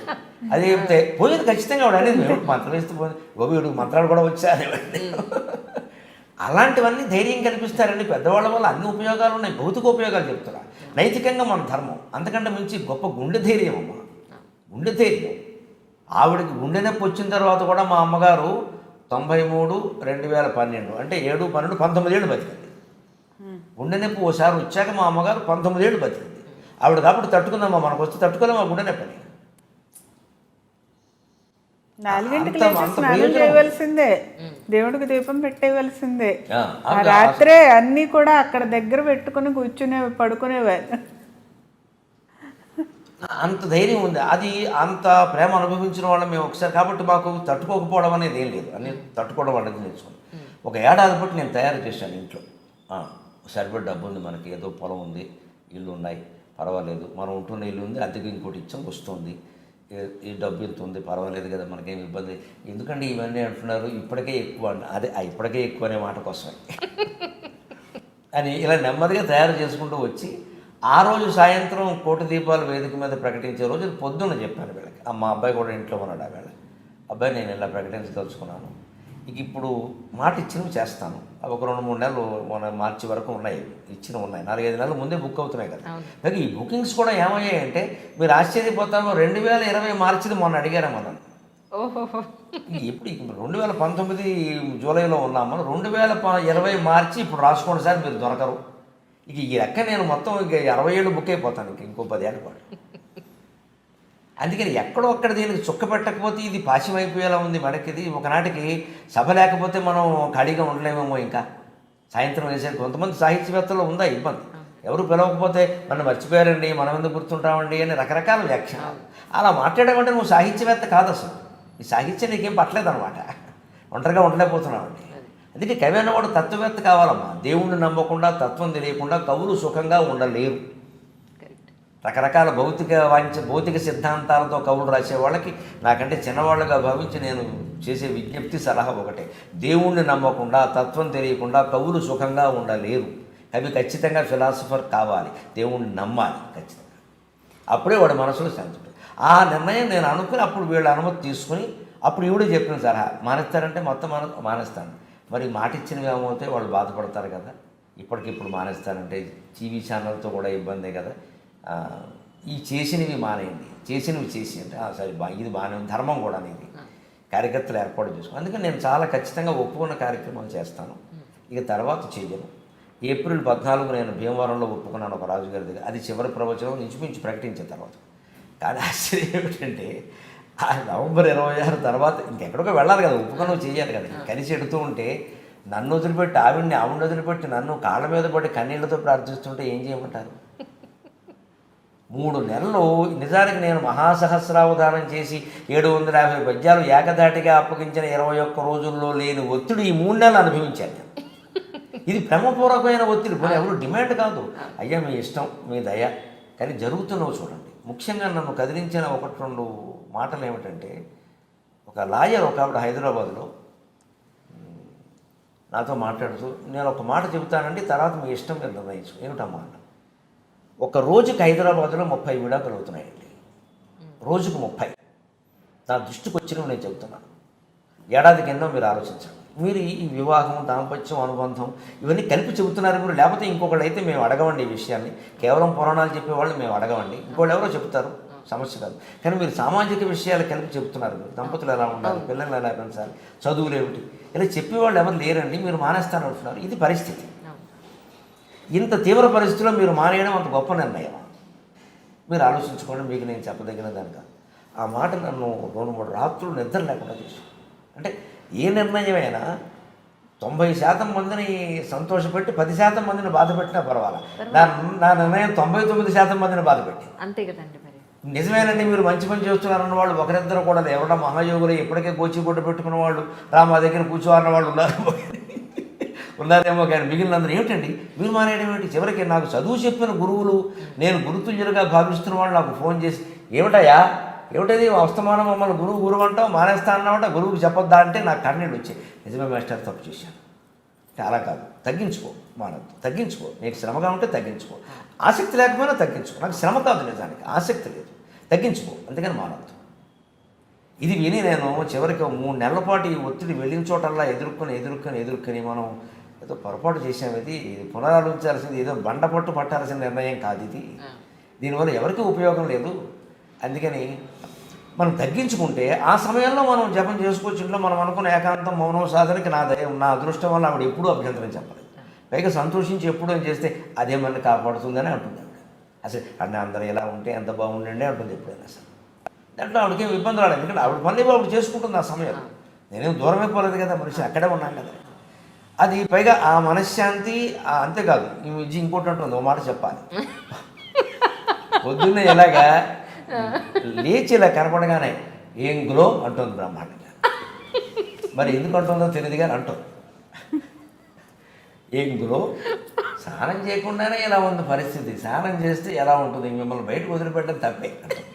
అది చెప్తే పోయేది ఖచ్చితంగా వాడు అనేది, మంత్రం వేస్తే పోయింది, గోబీడు మంత్రాలు కూడా వచ్చా అనేవాడిని. అలాంటివన్నీ ధైర్యం కల్పిస్తారండి పెద్దవాళ్ళ వల్ల. అన్ని ఉపయోగాలు ఉన్నాయి, భౌతిక ఉపయోగాలు చెప్తారా, నైతికంగా మన ధర్మం. అంతకంటే మించి గొప్ప గుండె ధైర్యం అమ్మ, గుండె ధైర్యం. ఆవిడకి గుండె నొప్పి వచ్చిన తర్వాత కూడా మా అమ్మగారు 93, 2012 అంటే 7, 12, 19 ఏళ్ళు బతికింది. గుండె నొప్పి ఓసారి వచ్చాక మా అమ్మగారు 19 ఏళ్ళు బతికింది. ఆవిడ కాబట్టి తట్టుకుందమ్మా, మనకు వస్తే తట్టుకోలేము ఆ గుండె నొప్పిని. 4ంటికి లేచి స్నానం చేయవలసిందే, దేవుడికి దీపం పెట్టేయవలసిందే. ఆ రాత్రే అన్నీ కూడా అక్కడ దగ్గర పెట్టుకుని కూర్చునే పడుకునేవారు. అంత ధైర్యం ఉంది. అది అంత ప్రేమ అనుభవించిన వాళ్ళం మేము ఒకసారి. కాబట్టి మాకు తట్టుకోకపోవడం అనేది ఏం లేదు, అన్ని తట్టుకోవడం అనేది నేర్చుకున్నాం. ఒక ఏడాది బట్టి నేను తయారు చేశాను ఇంట్లో. సరిపడి డబ్బు ఉంది మనకి, ఏదో పొలం ఉంది, ఇల్లు ఉన్నాయి, పర్వాలేదు, మనం ఉంటున్న ఇల్లు ఉంది, అద్దెకి ఇంకోటి ఇచ్చాం వస్తుంది, ఈ డబ్బు ఇంత ఉంది, పర్వాలేదు కదా, మనకేం ఇబ్బంది. ఎందుకంటే ఇవన్నీ అంటున్నారు ఇప్పటికే ఎక్కువ, అదే ఇప్పటికే ఎక్కువ అనే మాట కోసమే అని ఇలా నెమ్మదిగా తయారు చేసుకుంటూ వచ్చి, ఆ రోజు సాయంత్రం కోటి దీపాలు వేదిక మీద ప్రకటించే రోజు పొద్దున్న చెప్పాను వీళ్ళకి. మా అబ్బాయి కూడా ఇంట్లో ఉన్నాడు. ఆ వేళ అబ్బాయి నేను ఇలా ప్రకటించదలుచుకున్నాను, ఇక ఇప్పుడు మాట ఇచ్చినవి చేస్తాను. అవి ఒక 2-3 నెలలు మన మార్చి వరకు ఉన్నాయి, ఇచ్చినవి ఉన్నాయి, 4-5 నెలల ముందే బుక్ అవుతున్నాయి కదా. కానీ ఈ బుకింగ్స్ కూడా ఏమయ్యాయంటే మీరు ఆశ్చర్యపోతాము, 2020 మార్చిది మొన్న అడిగారా మనం. ఇప్పుడు 2019 జూలైలో ఉన్నాము, 2020 మార్చి ఇప్పుడు రాసుకోండి సార్, మీరు దొరకరు. ఇక ఈ లెక్క నేను మొత్తం ఇక 60 ఏళ్ళు బుక్ అయిపోతాను, ఇంకో 10 ఏళ్ళ పాటు. అందుకని ఎక్కడో అక్కడ దీనికి చుక్క పెట్టకపోతే ఇది పాశమైపోయేలా ఉంది మనకిది. ఒకనాటికి సభ లేకపోతే మనం ఖాళీగా ఉండలేమేమో. ఇంకా సాయంత్రం వేసేది కొంతమంది సాహిత్యవేత్తలు ఉందా ఇబ్బంది, ఎవరు పిలవకపోతే మనం మర్చిపోయారండి, మనం ఎందుకు గుర్తుంటామండి అని రకరకాల వ్యాఖ్యానాలు. అలా మాట్లాడామంటే నువ్వు సాహిత్యవేత్త కాదు, అసలు ఈ సాహిత్యం నీకేం పట్టలేదన్నమాట, ఒంటరిగా ఉండలేకపోతున్నామండి. అందుకే కవి అన్నవాడు తత్వవేత్త కావాలమ్మా. దేవుణ్ణి నమ్మకుండా, తత్వం తెలియకుండా కవులు సుఖంగా ఉండలేరు. రకరకాల భౌతిక సిద్ధాంతాలతో కవులు రాసే వాళ్ళకి నాకంటే చిన్నవాళ్ళుగా భావించి నేను చేసే విజ్ఞప్తి, సలహా ఒకటే, దేవుణ్ణి నమ్మకుండా, తత్వం తెలియకుండా కవులు సుఖంగా ఉండలేరు. కవి ఖచ్చితంగా ఫిలాసఫర్ కావాలి, దేవుణ్ణి నమ్మాలి ఖచ్చితంగా, అప్పుడే వాడి మనసులో శాంతి. ఆ నిర్ణయం నేను అనుకుని అప్పుడు వీళ్ళ అనుమతి తీసుకుని అప్పుడు ఈవిడే చెప్పిన సలహా, మానేస్తారంటే మొత్తం మానేస్తాను. మరి మాట ఇచ్చినవి ఏమవుతాయి, వాళ్ళు బాధపడతారు కదా, ఇప్పటికిప్పుడు మానేస్తారంటే టీవీ ఛానల్తో కూడా ఇబ్బందే కదా, ఈ చేసినవి మానేయండి, చేసినవి చేసి అంటే సరే ఇది బాగానే ధర్మం కూడా అనేది కార్యకర్తలు ఏర్పాటు చేసుకో. అందుకని నేను చాలా ఖచ్చితంగా ఒప్పుకున్న కార్యక్రమాలు చేస్తాను, ఇక తర్వాత చేయను. ఏప్రిల్ 14 నేను భీమవరంలో ఒప్పుకున్నాను ఒక రాజుగారి దగ్గర, అది చివరి ప్రవచనం ఇంచుమించు ప్రకటించిన తర్వాత. కానీ ఆశ్చర్యం ఏమిటంటే ఆ నవంబర్ 26 తర్వాత ఇంకెక్కడికో వెళ్ళాలి కదా, ఒప్పుకున్నవి చేయాలి కదా. కలిసి ఎడుతూ ఉంటే నన్ను వదిలిపెట్టి ఆవిడ వదిలిపెట్టి నన్ను కాళ్ళ మీద పడి కన్నీళ్లతో ప్రార్థిస్తుంటే ఏం చేయమంటారు. 3 నెలలు నిజానికి నేను మహాసహస్రావధానం చేసి 750 పద్యాలు ఏకధాటిగా అప్పగించిన 21 రోజుల్లో లేని ఒత్తిడి ఈ 3 నెలలు అనుభవించాను. ఇది ప్రేమపూర్వకమైన ఒత్తిడి, ఎవరు డిమాండ్ కాదు, అయ్యా మీ ఇష్టం, మీ దయ, కానీ జరుగుతున్నవి చూడండి. ముఖ్యంగా నన్ను కదిలించిన 1-2 మాటలు ఏమిటంటే, ఒక లాయర్ ఒక ఆవిడ హైదరాబాద్లో నాతో మాట్లాడుతూ, నేను ఒక మాట చెబుతానండి, తర్వాత మీ ఇష్టం మీరు నిర్ణయించు. ఏమిటమ్మా అన్న, ఒక రోజుకి హైదరాబాద్లో 30 విడాకులు అవుతున్నాయండి, రోజుకు 30. నా దృష్టికి వచ్చినవి నేను చెబుతున్నాను. ఏడాదికి ఎన్నో మీరు ఆలోచించండి. మీరు ఈ వివాహం, దాంపత్యం, అనుబంధం ఇవన్నీ కలిపి చెబుతున్నారు మీరు, లేకపోతే ఇంకొకళ్ళు అయితే మేము అడగవండి ఈ విషయాన్ని. కేవలం పురాణాలు చెప్పేవాళ్ళు మేము అడగవండి, ఇంకోళ్ళు ఎవరో చెప్తారు, సమస్య కాదు. కానీ మీరు సామాజిక విషయాలు కలిపి చెబుతున్నారు. మీరు దంపతులు ఎలా ఉండాలి, పిల్లలు ఎలా పెంచాలి, చదువులు ఏమిటి, ఇలా చెప్పేవాళ్ళు ఎవరు లేరండి, మీరు మానేస్తాను అంటున్నారు. ఇది పరిస్థితి. ఇంత తీవ్ర పరిస్థితిలో మీరు మానేయడం అంత గొప్ప నిర్ణయం. మీరు ఆలోచించుకోండి, మీకు నేను చెప్పదగిన దానిక. ఆ మాట నన్ను 2-3 రాత్రులు నిద్ర లేకుండా చేశాను. అంటే ఏ నిర్ణయమైనా 90% మందిని సంతోషపెట్టి 10% మందిని బాధపెట్టినా పర్వాలా, నా నిర్ణయం 99% మందిని బాధపెట్టి. అంతే కదండి. మరి నిజమేనండి, మీరు మంచి పని చేస్తున్నారన్న వాళ్ళు ఒకరిద్దరు కూడా ఎవరన్నా మహాయోగులు ఇప్పటికే గోచిగుడ్డ పెట్టుకున్న వాళ్ళు, రా మా దగ్గర కూర్చోవాలన్న వాళ్ళు ఉన్నారు. ఉన్నారేమో కానీ మిగిలినందరూ ఏమిటండి మీరు మానేయడం ఏంటి? చివరికి నాకు చదువు చెప్పిన గురువులు, నేను గురుతుల్యులుగా భావిస్తున్న వాళ్ళు నాకు ఫోన్ చేసి ఏమిటయ్యా ఏమిటది వస్తమానం మమ్మల్ని గురువు అంటావు, మానేస్తా అన్నామంట, గురువుకి చెప్పొద్దా అంటే నాకు కన్నీళ్ళు వచ్చాయి. నిజమే మాస్టర్, తప్పు చేశాను. చాలా కాదు, తగ్గించుకో, మానద్దు, తగ్గించుకో. నీకు శ్రమగా ఉంటే తగ్గించుకో, ఆసక్తి లేకపోయినా తగ్గించుకో. నాకు శ్రమ కాదు, నిజానికి ఆసక్తి లేదు, తగ్గించుకో, అందుకని మానద్దు. ఇది విని నేను చివరికి 3 నెలల పాటు ఈ ఒత్తిడి వెళ్ళిన చోటల్లా ఎదుర్కొని మనం ఏదో పొరపాటు చేసాం, ఇది పునరాలోచించాల్సింది, ఏదో బండపట్టు పట్టాల్సిన నిర్ణయం కాదు ఇది, దీనివల్ల ఎవరికీ ఉపయోగం లేదు. అందుకని మనం తగ్గించుకుంటే ఆ సమయంలో మనం జపం చేసుకోవచ్చు. ఇంట్లో మనం అనుకున్న ఏకాంతం మౌనం సాధనకి నా అదృష్టం వల్ల ఆవిడ ఎప్పుడూ అభ్యంతరం చెప్పలేదు. పైగా సంతోషించి ఎప్పుడూ ఏం చేస్తే అదే మనల్ని కాపాడుతుందని అంటుంది ఆవిడ. అసలు అంటే అందరూ ఇలా ఉంటే ఎంత బాగుండండి అంటుంది ఎప్పుడైనా. అసలు దాంట్లో ఆవిడకి ఏం ఇబ్బంది రాలేదు, ఎందుకంటే ఆవిడ పనులు ఆవిడ చేసుకుంటుంది ఆ సమయంలో. నేనేం దూరం అయిపోలేదు కదా, మనిషి అక్కడే ఉన్నాను కదా. అది పైగా ఆ మనశ్శాంతి, అంతేకాదు ఈ విద్య ఇంకోటి ఉంటుంది, ఓ మాట చెప్పాలి. పొద్దున్నే ఎలాగా లేచి ఇలా కనపడగానే ఏం గ్లో అంటుంది బ్రహ్మాండంగా. మరి ఎందుకు అంటుందో తెలియదు కానీ అంటుంది. ఏం గ్లో, స్నానం చేయకుండానే ఇలా ఉంది పరిస్థితి, స్నానం చేస్తే ఎలా ఉంటుంది, మిమ్మల్ని బయటకు వదిలిపెట్టడం తప్పే అంటుంది.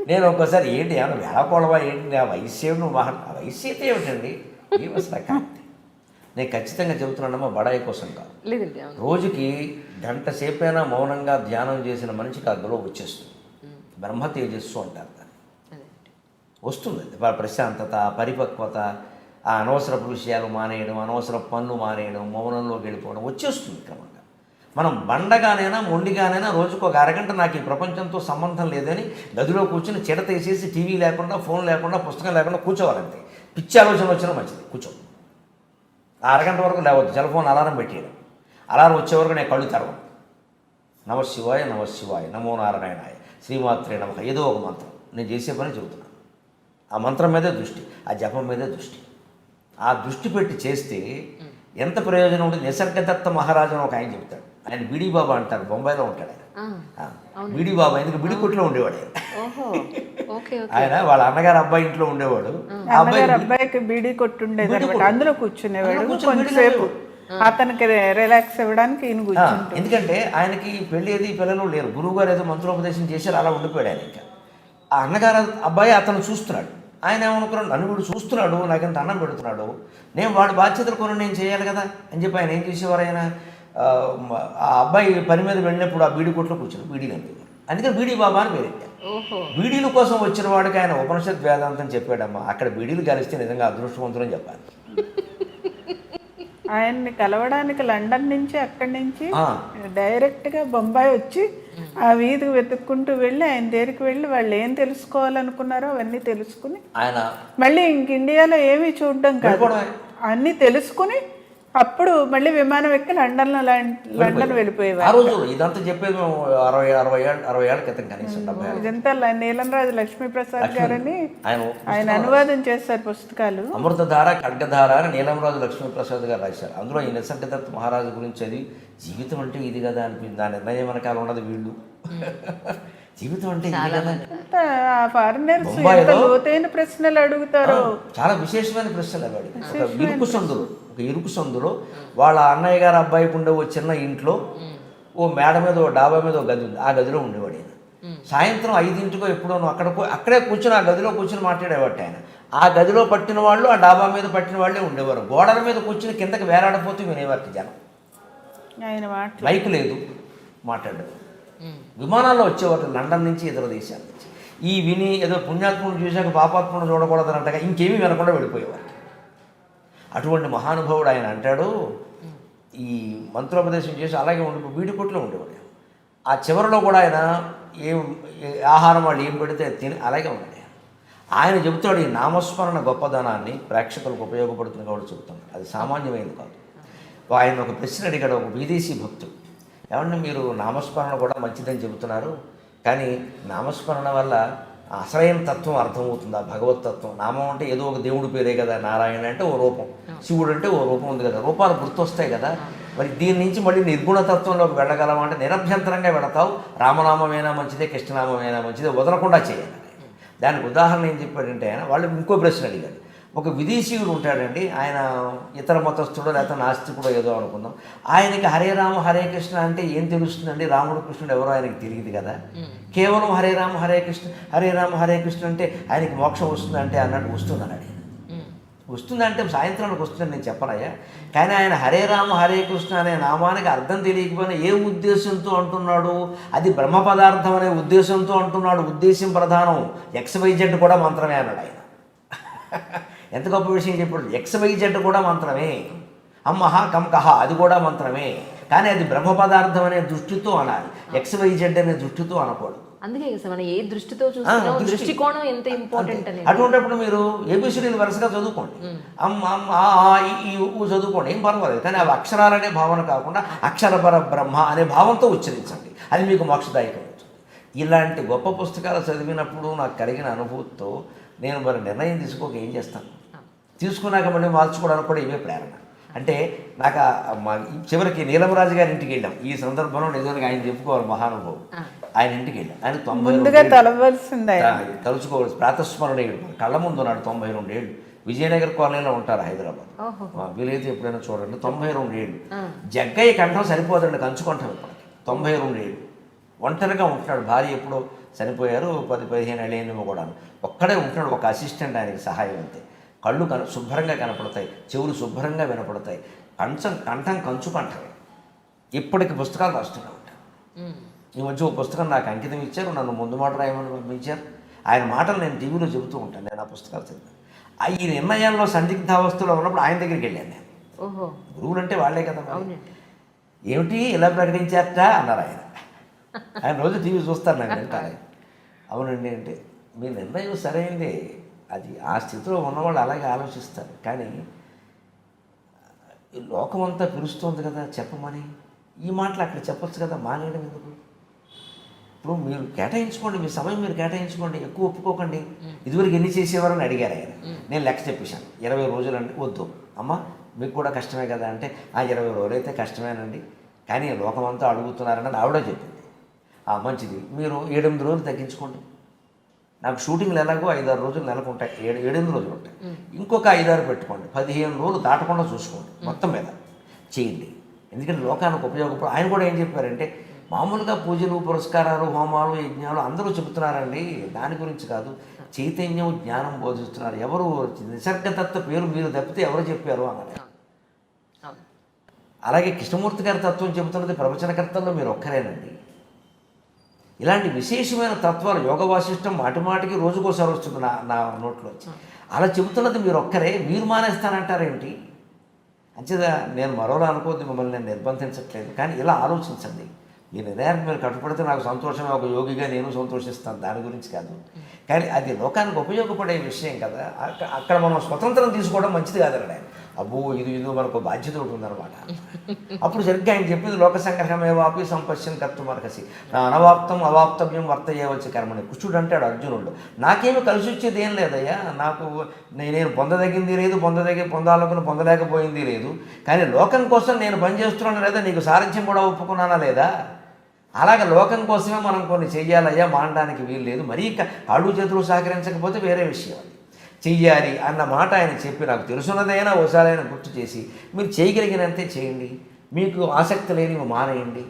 నేను ఒక్కోసారి ఏంటి ఏమన్నా వేళకోళవా ఏంటి, ఆ వయస్సు నువ్వు ఆ వయస్సు అయితే ఏమిటండి, ఏం అసలు కాదు. నేను ఖచ్చితంగా చెబుతున్నానమ్మా, బడాయి కోసం కాదు. రోజుకి గంట సేపైనా మౌనంగా ధ్యానం చేసిన మనిషికి అందులో వచ్చేస్తుంది. బ్రహ్మ తేజస్సు అంటారు దాన్ని. వస్తుంది ప్రశాంతత, పరిపక్వత, ఆ అనవసరపు విషయాలు మానేయడం, అనవసర పనులు మానేయడం, మౌనంలోకి వెళ్ళిపోవడం వచ్చేస్తుంది క్రమంగా. మనం బండగానైనా మొండిగానైనా రోజుకు ఒక అరగంట నాకు ఈ ప్రపంచంతో సంబంధం లేదని గదిలో కూర్చుని చెడ తీసేసి టీవీ లేకుండా, ఫోన్ లేకుండా, పుస్తకం లేకుండా కూర్చోవాలంతే. పిచ్చి ఆలోచన వచ్చినా మంచిది, కూర్చో. ఆ అరగంట వరకు లేవద్దు, సెల్ ఫోన్ అలారం పెట్టేయడం. అలారం వచ్చే వరకు నేను కళ్ళు తెరవను. నమశివాయ నమశివాయ, నమో నారాయణాయ, శ్రీమాత్రే నమః, ఏదో ఒక మంత్రం నేను చేసే పని చెబుతున్నాను. ఆ మంత్రం మీదే దృష్టి, ఆ జపం మీదే దృష్టి. ఆ దృష్టి పెట్టి చేస్తే ఎంత ప్రయోజనం ఉంటుంది. నిసర్గదత్త మహారాజు అని ఒక ఆయన చెప్తాడు. ఆయన బీడీ బాబా అంటారు, బొంబాయిలో ఉంటాడు ఆయన. బీడీ బాబా ఎందుకు బిడి కొట్లో ఉండేవాడు ఆయన. వాళ్ళ అన్నగారు అబ్బాయి ఇంట్లో ఉండేవాడు. అబ్బాయికి బీడీ కొట్టుండేది, అందులో కూర్చునేవాడు కొంచెంసేపు, అతనికి రిలాక్స్ ఇవ్వడానికి ఈయన కూర్చుంటాడు. ఎందుకంటే ఆయనకి పెళ్ళి ఏది పిల్లలు లేరు, గురువు గారు ఏదో మంత్రోపదేశం చేశారు, అలా ఉండిపోయాడు ఆయన. ఇంకా ఆ అన్నగారు అబ్బాయి అతను చూస్తున్నాడు. ఆయన ఏమనుకున్నాడు, నన్ను వీడు చూస్తున్నాడు, నాకెంత అన్నం పెడుతున్నాడు, నేను వాడి బాధ్యతలు కొన్ని నేను చేయాలి కదా అని చెప్పి ఆయన ఏం చేసేవారు, ఆయన ఆ అబ్బాయి పని మీద వెళ్ళినప్పుడు ఆ బీడీ కొట్లో కూర్చుని బీడీలు అంతేవారు. అందుకని బీడీ బాబా అని పేరు. బీడీల కోసం వచ్చిన వాడికి ఆయన ఉపనిషత్ వేదాంతం చెప్పాడమ్మా. అక్కడ బీడీలు కలిస్తే నిజంగా అదృష్టవంతులని చెప్పాలి. ఆయన్ని కలవడానికి లండన్ నుంచి, అక్కడి నుంచి డైరెక్ట్గా బొంబాయి వచ్చి ఆ వీధికి వెతుక్కుంటూ వెళ్ళి ఆయన దగ్గరికి వెళ్ళి వాళ్ళు ఏం తెలుసుకోవాలనుకున్నారో అవన్నీ తెలుసుకుని ఆయన మళ్ళీ ఇంక ఇండియాలో ఏమీ చూడడం కాదు, అన్నీ తెలుసుకుని అప్పుడు మళ్ళీ విమానం ఎక్కి లండన్ వెళ్ళిపోయేవారు. ఆ రోజు ఇదంతా చెప్పేది మేము 60 ఏళ్ళ క్రితం కనీసం. ఇదంతా నీలంరాజు లక్ష్మీప్రసాద్ గారని ఆయన అనువాదం చేస్తారు పుస్తకాలు. అమృతధార, ఖడ్గధార అని నీలంరాజు లక్ష్మీప్రసాద్ గారు రాశారు. అందులో ఈ నిసర్గదత్త మహారాజు గురించి అది జీవితం అంటే ఇది కదా అనిపించింది. ఆ నిర్ణయం వెనకాల ఉన్నది వీళ్ళు. జీవితం అంటే ఇది కదా. ఫారినర్స్ లోతైన ప్రశ్నలు అడుగుతారు, చాలా విశేషమైన ప్రశ్నలు అవి. ఒక ఇరుకు సందులో వాళ్ళ అన్నయ్య గారు అబ్బాయికి ఉండే ఓ చిన్న ఇంట్లో ఓ మేడ మీద, ఓ డాబా మీద ఒక గది ఉంది. ఆ గదిలో ఉండేవాడు ఆయన. సాయంత్రం 5 ఎప్పుడో అక్కడే కూర్చొని ఆ గదిలో కూర్చొని మాట్లాడేవాడు ఆయన. ఆ గదిలో పట్టిన వాళ్ళు, ఆ డాబా మీద పట్టిన వాళ్ళే ఉండేవారు. గోడల మీద కూర్చుని కిందకి వేలాడిపోతూ వినేవారికి జనం. మైకు లేదు, మాట్లాడేవారు. విమానాల్లో వచ్చేవారు లండన్ నుంచి, ఇతర దేశాల నుంచి. ఈ విని ఏదో పుణ్యాత్ముడు చూశాక పాపాత్ముడు చూడకూడదనంటగా ఇంకేమీ వినకుండా వెళ్ళిపోయేవారు. అటువంటి మహానుభావుడు ఆయన అంటాడు, ఈ మంత్రోపదేశం చేసి అలాగే బీడి కొట్లో ఉండేవాడు. ఆ చివరిలో కూడా ఆయన ఆహారం వాళ్ళు ఏం పెడితే తిని అలాగే ఉన్నాడు. ఆయన చెబుతాడు, ఈ నామస్మరణ గొప్పదనాన్ని ప్రేక్షకులకు ఉపయోగపడుతుంది కాబట్టి చెబుతాడు. అది సామాన్యమైనది కాదు. ఆయన ఒక ప్రశ్న అడిగాడు, ఒక విదేశీ భక్తుడు, ఏమన్నా మీరు నామస్మరణ కూడా మంచిదని చెబుతున్నారు, కానీ నామస్మరణ వల్ల అసలైన తత్వం అర్థమవుతుందా, భగవతత్వం? నామం అంటే ఏదో ఒక దేవుడి పేరే కదా, నారాయణ అంటే ఓ రూపం, శివుడు అంటే ఓ రూపం ఉంది కదా, రూపాలు గుర్తొస్తాయి కదా. మరి దీని నుంచి మళ్ళీ నిర్గుణతత్వంలోకి వెళ్ళగలమా అంటే నిరభ్యంతరంగా వెళతావు. రామనామమైనా మంచిదే, కృష్ణనామమైనా మంచిదే, వదలకుండా చేయాలి. దానికి ఉదాహరణ ఏం చెప్పాడంటే ఆయన, వాళ్ళు ఇంకో ప్రశ్న అడిగారు, ఒక విదేశీయుడు ఉంటాడండి, ఆయన ఇతర మతస్థుడో లేకపోతే నాస్తికుడో ఏదో అనుకుందాం. ఆయనకి హరే రామ హరే కృష్ణ అంటే ఏం తెలుస్తుందండి? రాముడు కృష్ణుడు ఎవరో ఆయనకి తెలియదు కదా. కేవలం హరే రామ హరే కృష్ణ, హరే రామ హరే కృష్ణ అంటే ఆయనకి మోక్షం వస్తుందంటే అన్నట్టు వస్తుందన్నాడు. వస్తుందంటే సాయంత్రానికి వస్తుందని నేను చెప్పనయ్యా. కానీ ఆయన హరే రామ హరే కృష్ణ అనే నామానికి అర్థం తెలియకపోయినా ఏ ఉద్దేశంతో అంటున్నాడు? అది బ్రహ్మ పదార్థం అనే ఉద్దేశంతో అంటున్నాడు. ఉద్దేశం ప్రధానం. XYZ కూడా మంత్రమే అన్నాడు ఆయన. ఎంత గొప్ప విషయం చెప్పాడు. XYZ కూడా మంత్రమే. అమ్మహ కంకహ అది కూడా మంత్రమే. కానీ అది బ్రహ్మ పదార్థం అనే దృష్టితో అనాలి, XYZ అనే దృష్టితో అనకూడదు. అందుకే మనం ఏ దృష్టితో చూస్తున్నాం, దృష్టికోణం ఎంత ఇంపార్టెంట్ అనేది. అటువంటిప్పుడు మీరు ఏబిసిడీలు వరుసగా చదువుకోండి, అమ్మ అమ్మ ఆ ఈ ఊ చదువుకోండి, ఏం పర్వాలేదు. కానీ అవి అక్షరాలనే భావన కాకుండా అక్షరపర బ్రహ్మ అనే భావంతో ఉచ్చరించండి, అది మీకు మోక్షదాయకం అవుతుంది. ఇలాంటి గొప్ప పుస్తకాలు చదివినప్పుడు నాకు కలిగిన అనుభూతితో నేను మరి నిర్ణయం తీసుకోక ఏం చేస్తాను, తీసుకున్నాక మళ్ళీ మార్చుకోవడానికి కూడా ఇవే ప్రేరణ. అంటే నాకు చివరికి నీలమరాజు గారి ఇంటికి వెళ్ళాం. ఈ సందర్భంలో నిజంగా ఆయన చెప్పుకోవాలి, మహానుభావుడు. ఆయన ఇంటికి వెళ్ళాం. ఆయన 92 తలుచుకోవాల్సి ప్రాతస్మరణీయుడు, కళ్ళ ముందు ఉన్నాడు. 92 ఏళ్ళు. విజయనగర్ కాలనీలో ఉంటారు హైదరాబాద్. వీలైతే ఎప్పుడైనా చూడండి. 92 ఏళ్ళు. జగ్గయ్య కంఠం సరిపోదండి, కంచుకుంటాం ఇప్పటికి. 92 ఏళ్ళు ఒంటరిగా ఉంటున్నాడు. భార్య ఎప్పుడో చనిపోయారు, 10-15 ఏళ్ళేమో కూడా. ఒక్కడే ఉంటున్నాడు, ఒక అసిస్టెంట్ ఆయనకి సహాయం అంతే. కళ్ళు శుభ్రంగా కనపడతాయి, చెవులు శుభ్రంగా వినపడతాయి. కంఠం కంచు కంఠమే. ఇప్పటికి పుస్తకాలు రాస్తూనే ఉంటాను. ఈ మధ్య ఒక పుస్తకం నాకు అంకితం ఇచ్చారు, నన్ను ముందు మాట రాయమని పంపించారు. ఆయన మాటలు నేను టీవీలో చెబుతూ ఉంటాను. నేను ఆ పుస్తకాలు చదివాను. ఈ నిర్ణయాల్లో సందిగ్ధావస్థలో ఉన్నప్పుడు ఆయన దగ్గరికి వెళ్ళాను నేను. గురువులు అంటే వాళ్ళే కదా. ఏమిటి ఇలా ప్రకటించారట అన్నారు ఆయన. ఆయన రోజు టీవీ చూస్తారు, నాకు వింటారు. అవునండి అంటే మీ నిర్ణయం సరైందే, అది ఆ స్థితిలో ఉన్నవాళ్ళు అలాగే ఆలోచిస్తారు. కానీ లోకమంతా పిలుస్తుంది కదా చెప్పమని, ఈ మాటలు అక్కడ చెప్పొచ్చు కదా, మానేయడం ఎందుకు? ఇప్పుడు మీరు కేటాయించుకోండి, మీ సమయం మీరు కేటాయించుకోండి, ఎక్కువ ఒప్పుకోకండి. ఇదివరకు ఎన్ని చేసేవారని అడిగారు ఆయన. నేను లెక్క చెప్పేశాను, 20 రోజులండి. వద్దు అమ్మ, మీకు కూడా కష్టమే కదా అంటే, 20 రోజులు అయితే కష్టమేనండి, కానీ లోకమంతా అడుగుతున్నారని ఆవిడ చెప్పింది. మంచిది, మీరు 7-8 రోజులు తగ్గించుకోండి. నాకు షూటింగ్లు ఎలాగో 5-6 రోజులు నెలకు ఉంటాయి, 7-8 రోజులు ఉంటాయి. ఇంకొక 5-6 పెట్టుకోండి, 15 రోజులు దాటకుండా చూసుకోండి, మొత్తం మీద చేయండి. ఎందుకంటే లోకానికి ఉపయోగపడు. ఆయన కూడా ఏం చెప్పారంటే, మామూలుగా పూజలు పురస్కారాలు హోమాలు యజ్ఞాలు అందరూ చెబుతున్నారండి, దాని గురించి కాదు, చైతన్యం జ్ఞానం బోధిస్తున్నారు. ఎవరు నిసర్గతత్వ పేరు మీరు తప్పితే ఎవరు చెప్పారు అన్నారు. అలాగే కృష్ణమూర్తి గారి తత్వం చెబుతున్నది ప్రవచనకర్తల్లో మీరు ఒక్కరేనండి. ఇలాంటి విశేషమైన తత్వాలు యోగ వాసిష్టం మాటిమాటికి రోజుకోసారి వస్తుంది నా నోట్లో వచ్చి. అలా చెబుతున్నది మీరు ఒక్కరే, మీరు మానేస్తానంటారేమిటి? అంచేదా నేను మరోలా అనుకోవద్దు, మిమ్మల్ని నేను నిర్బంధించట్లేదు. కానీ ఇలా ఆలోచించండి. మీ నిర్ణయానికి మీరు కట్టుబడితే నాకు సంతోషమే, ఒక యోగిగా నేను సంతోషిస్తాను, దాని గురించి కాదు. కానీ అది లోకానికి ఉపయోగపడే విషయం కదా. అక్కడ మనం స్వతంత్రం తీసుకోవడం మంచిది కాదండి ఆయన. అబ్బో ఇది మనకు బాధ్యత ఒకటి ఉందన్నమాట. అప్పుడు సరిగ్గా ఆయన చెప్పింది లోక సంగ్రహమే వాపి సంపశ్యం కర్తుమర్హసి నా అనవాప్తం అవాప్తవ్యం వర్తయ్యవచ్చు కర్మని. కృష్ణుడు అంటాడు అర్జునుడు, నాకేమీ కలిసి వచ్చేది ఏం లేదయ్యా, నాకు నేను పొందదగింది లేదు, పొందాలనుకుని పొందలేకపోయింది లేదు, కానీ లోకం కోసం నేను పనిచేస్తున్నాను లేదా, నీకు సారథ్యం కూడా ఒప్పుకున్నానా లేదా? అలాగే లోకం కోసమే మనం కొన్ని చెయ్యాలయ్యా, మానడానికి వీలు లేదు. మరీ కాళ్ళు చేతులు సహకరించకపోతే వేరే విషయం. అది చెయ్యాలి అన్న మాట ఆయన చెప్పి, నాకు తెలుసున్నదైనా ఒకసారైనా గుర్తు చేసి మీరు చేయగలిగినంతే చేయండి, మీకు ఆసక్తి లేనివి మానేయండి,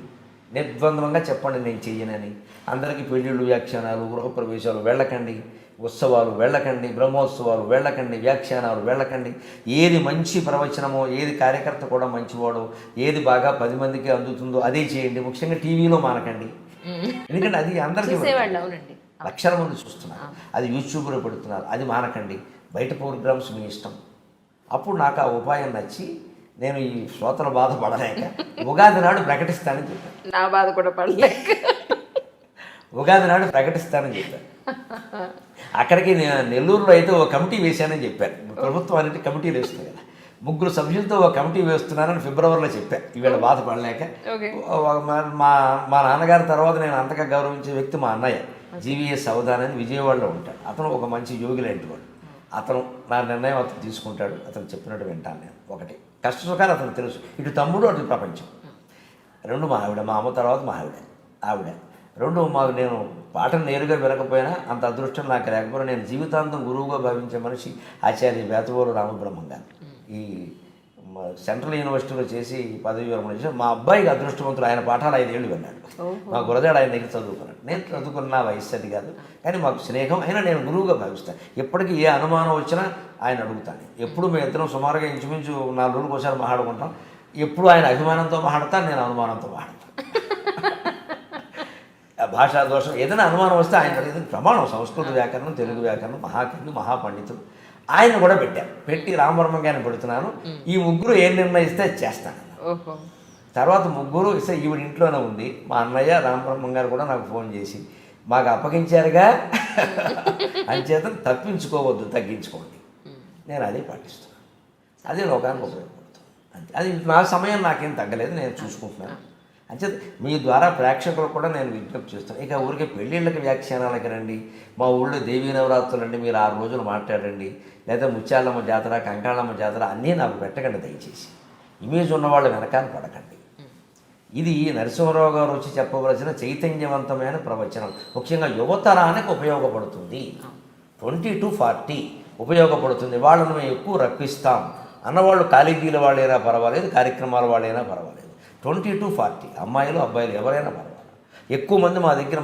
నిర్ద్వంద్వంగా చెప్పండి నేను చెయ్యనని. అందరికీ పెళ్ళిళ్ళు వ్యాఖ్యానాలు గృహప్రవేశాలు వెళ్ళకండి, ఉత్సవాలు వెళ్ళకండి, బ్రహ్మోత్సవాలు వెళ్ళకండి, వ్యాఖ్యానాలు వెళ్ళకండి. ఏది మంచి ప్రవచనమో, ఏది కార్యకర్త కూడా మంచివాడో, ఏది బాగా 10 మందికి అందుతుందో అదే చేయండి. ముఖ్యంగా టీవీలో మానకండి, ఎందుకంటే అది అందరికీ లక్షల మంది చూస్తున్నారు, అది యూట్యూబ్లో పెడుతున్నారు, అది మానకండి. బయట ప్రోగ్రామ్స్ మీ ఇష్టం. అప్పుడు నాకు ఆ ఉపాయం నచ్చి నేను ఈ శ్రోతల బాధ పడలేక ఉగాది నాడు ప్రకటిస్తానని చెప్పాను. నా బాధ కూడా పడలేక ఉగాది నాడు ప్రకటిస్తానని చెప్పాను. అక్కడికి నెల్లూరులో అయితే ఓ కమిటీ వేశానని చెప్పాను. ప్రభుత్వానికి కమిటీలు వేస్తుంది కదా, 3 సభ్యులతో ఒక కమిటీ వేస్తున్నానని ఫిబ్రవరిలో చెప్పాను. ఈవేళ బాధపడలేక మా నాన్నగారి తర్వాత నేను అంతగా గౌరవించే వ్యక్తి మా అన్నయ్య జీవీఎస్ అవధాన్ అని విజయవాడలో ఉంటాడు. అతను ఒక మంచి యోగి లాంటి వాడు. అతను నా నిర్ణయం అతను తీసుకుంటాడు, అతను చెప్పినట్టు వింటాను నేను. ఒకటి కష్ట సుఖాలు అతను తెలుసు, ఇటు తమ్ముడు అటు ప్రపంచం. 2 మా ఆవిడ, మా అమ్మ తర్వాత మా ఆవిడ. రెండు మాకు నేను పాఠం నేరుగా వినకపోయినా అంత అదృష్టం నాకు లేకపోయినా నేను జీవితాంతం గురువుగా భావించే మనిషి ఆచార్య బేతవోలు రామబ్రహ్మం గారు. ఈ సెంట్రల్ యూనివర్సిటీలో చేసి పదవి విరమణ చేసి మా అబ్బాయికి అదృష్టవంతులు, ఆయన పాఠాలు 5 ఏళ్ళు విన్నాడు. మా గురజాడ ఆయన దగ్గర చదువుకున్నాడు. నేను చదువుకున్న వయస్సు అది కాదు, కానీ మాకు స్నేహం అయినా నేను గురువుగా భావిస్తాను. ఎప్పటికీ ఏ అనుమానం వచ్చినా ఆయన అడుగుతాను. ఎప్పుడు మేము ఇద్దరం సుమారుగా ఇంచుమించు 4 రోజులకు ఒకసారి మాట్లాడుకుంటాం. ఎప్పుడు ఆయన అభిమానంతో మాట్లాడతాను, నేను అనుమానంతో మాట్లాడతాను. భాషా దోషం ఏదైనా అనుమానం వస్తే ఆయన అడిగింది ప్రమాణం. సంస్కృత వ్యాకరణం, తెలుగు వ్యాకరణం, మహాకవి, మహాపండితులు ఆయన కూడా పెట్టి రామబ్రహ్మం గారిని పెడుతున్నాను. ఈ ముగ్గురు ఏం నిర్ణయిస్తే చేస్తాను. తర్వాత ముగ్గురు ఇస్తే ఈవిడ ఇంట్లోనే ఉంది. మా అన్నయ్య రామబ్రహ్మం గారు కూడా నాకు ఫోన్ చేసి మాకు అప్పగించారుగా అంచేత తప్పించుకోవద్దు, తగ్గించుకోండి. నేను అదే పాటిస్తున్నాను. అదే లోకానికి ఉపయోగపడుతుంది. అంతే. అది నా సమయం నాకేం తగ్గలేదు, నేను చూసుకుంటున్నాను. అంచేత మీ ద్వారా ప్రేక్షకులకు కూడా నేను విజ్ఞప్తి చేస్తాను. ఇక ఊరికే పెళ్ళిళ్ళకి వ్యాఖ్యానాలకి రండి, మా ఊళ్ళో దేవీ నవరాత్రులు అండి మీరు 6 రోజులు మాట్లాడండి, లేదా ముత్యాలమ్మ జాతర, కంకాళమ్మ జాతర అన్నీ నాకు పెట్టకండి దయచేసి. ఇమేజ్ ఉన్నవాళ్ళు వెనకాల పడకండి. ఇది నరసింహరావు గారు వచ్చి చెప్పవలసిన చైతన్యవంతమైన ప్రవచనం. ముఖ్యంగా యువతరానికి ఉపయోగపడుతుంది. 20 to 40 ఉపయోగపడుతుంది. వాళ్ళను మేము ఎక్కువ రప్పిస్తాం అన్నవాళ్ళు కాలేజీల వాళ్ళైనా పర్వాలేదు, కార్యక్రమాల వాళ్ళైనా పర్వాలేదు. 20 to 40 అమ్మాయిలు అబ్బాయిలు ఎవరైనా పర్వాలేదు. ఎక్కువ మంది మా దగ్గర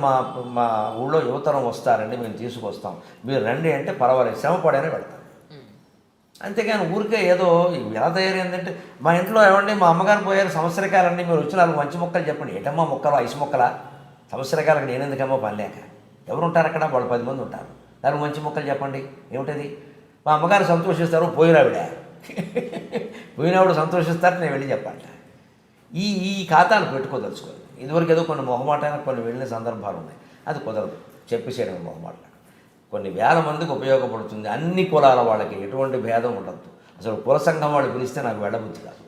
మా ఊళ్ళో యువతరం వస్తారండి, మేము తీసుకొస్తాం, మీరు రండి అంటే పర్వాలేదు, శ్రమ పడైనా పెడతాం. అంతేగాని ఊరికే ఏదో ఎలా తయారైందంటే మా ఇంట్లో ఏమండి మా అమ్మగారు పోయారు సంవత్సరకాలండి, మీరు వచ్చి 4 మంచి మొక్కలు చెప్పండి. ఏటమ్మా మొక్కలు, ఐసు మొక్కలా? సంవత్సరకాలకు నేను ఎందుకమ్మా పని లేక? ఎవరు ఉంటారు అక్కడ? వాళ్ళు 10 మంది ఉంటారు. 4 మంచి మొక్కలు చెప్పండి. ఏమిటది? మా అమ్మగారు సంతోషిస్తారు, పోయినావిడ పోయినావిడ సంతోషిస్తారు, నేను వెళ్ళి చెప్పంట. ఈ ఖాతాలు పెట్టుకోదలుచుకోవాలి. ఇదివరకు ఏదో కొన్ని మొహమాటానికి కొన్ని వెళ్ళిన సందర్భాలు ఉన్నాయి, అది కుదరదు. చెప్పేసేయడం మొహమాట. కొన్ని వేల మందికి ఉపయోగపడుతుంది. అన్ని కులాల వాళ్ళకి ఎటువంటి భేదం ఉండద్దు. అసలు కుల సంఘం వాళ్ళు పిలిస్తే నాకు వెళ్ళబుద్ధి కాదు.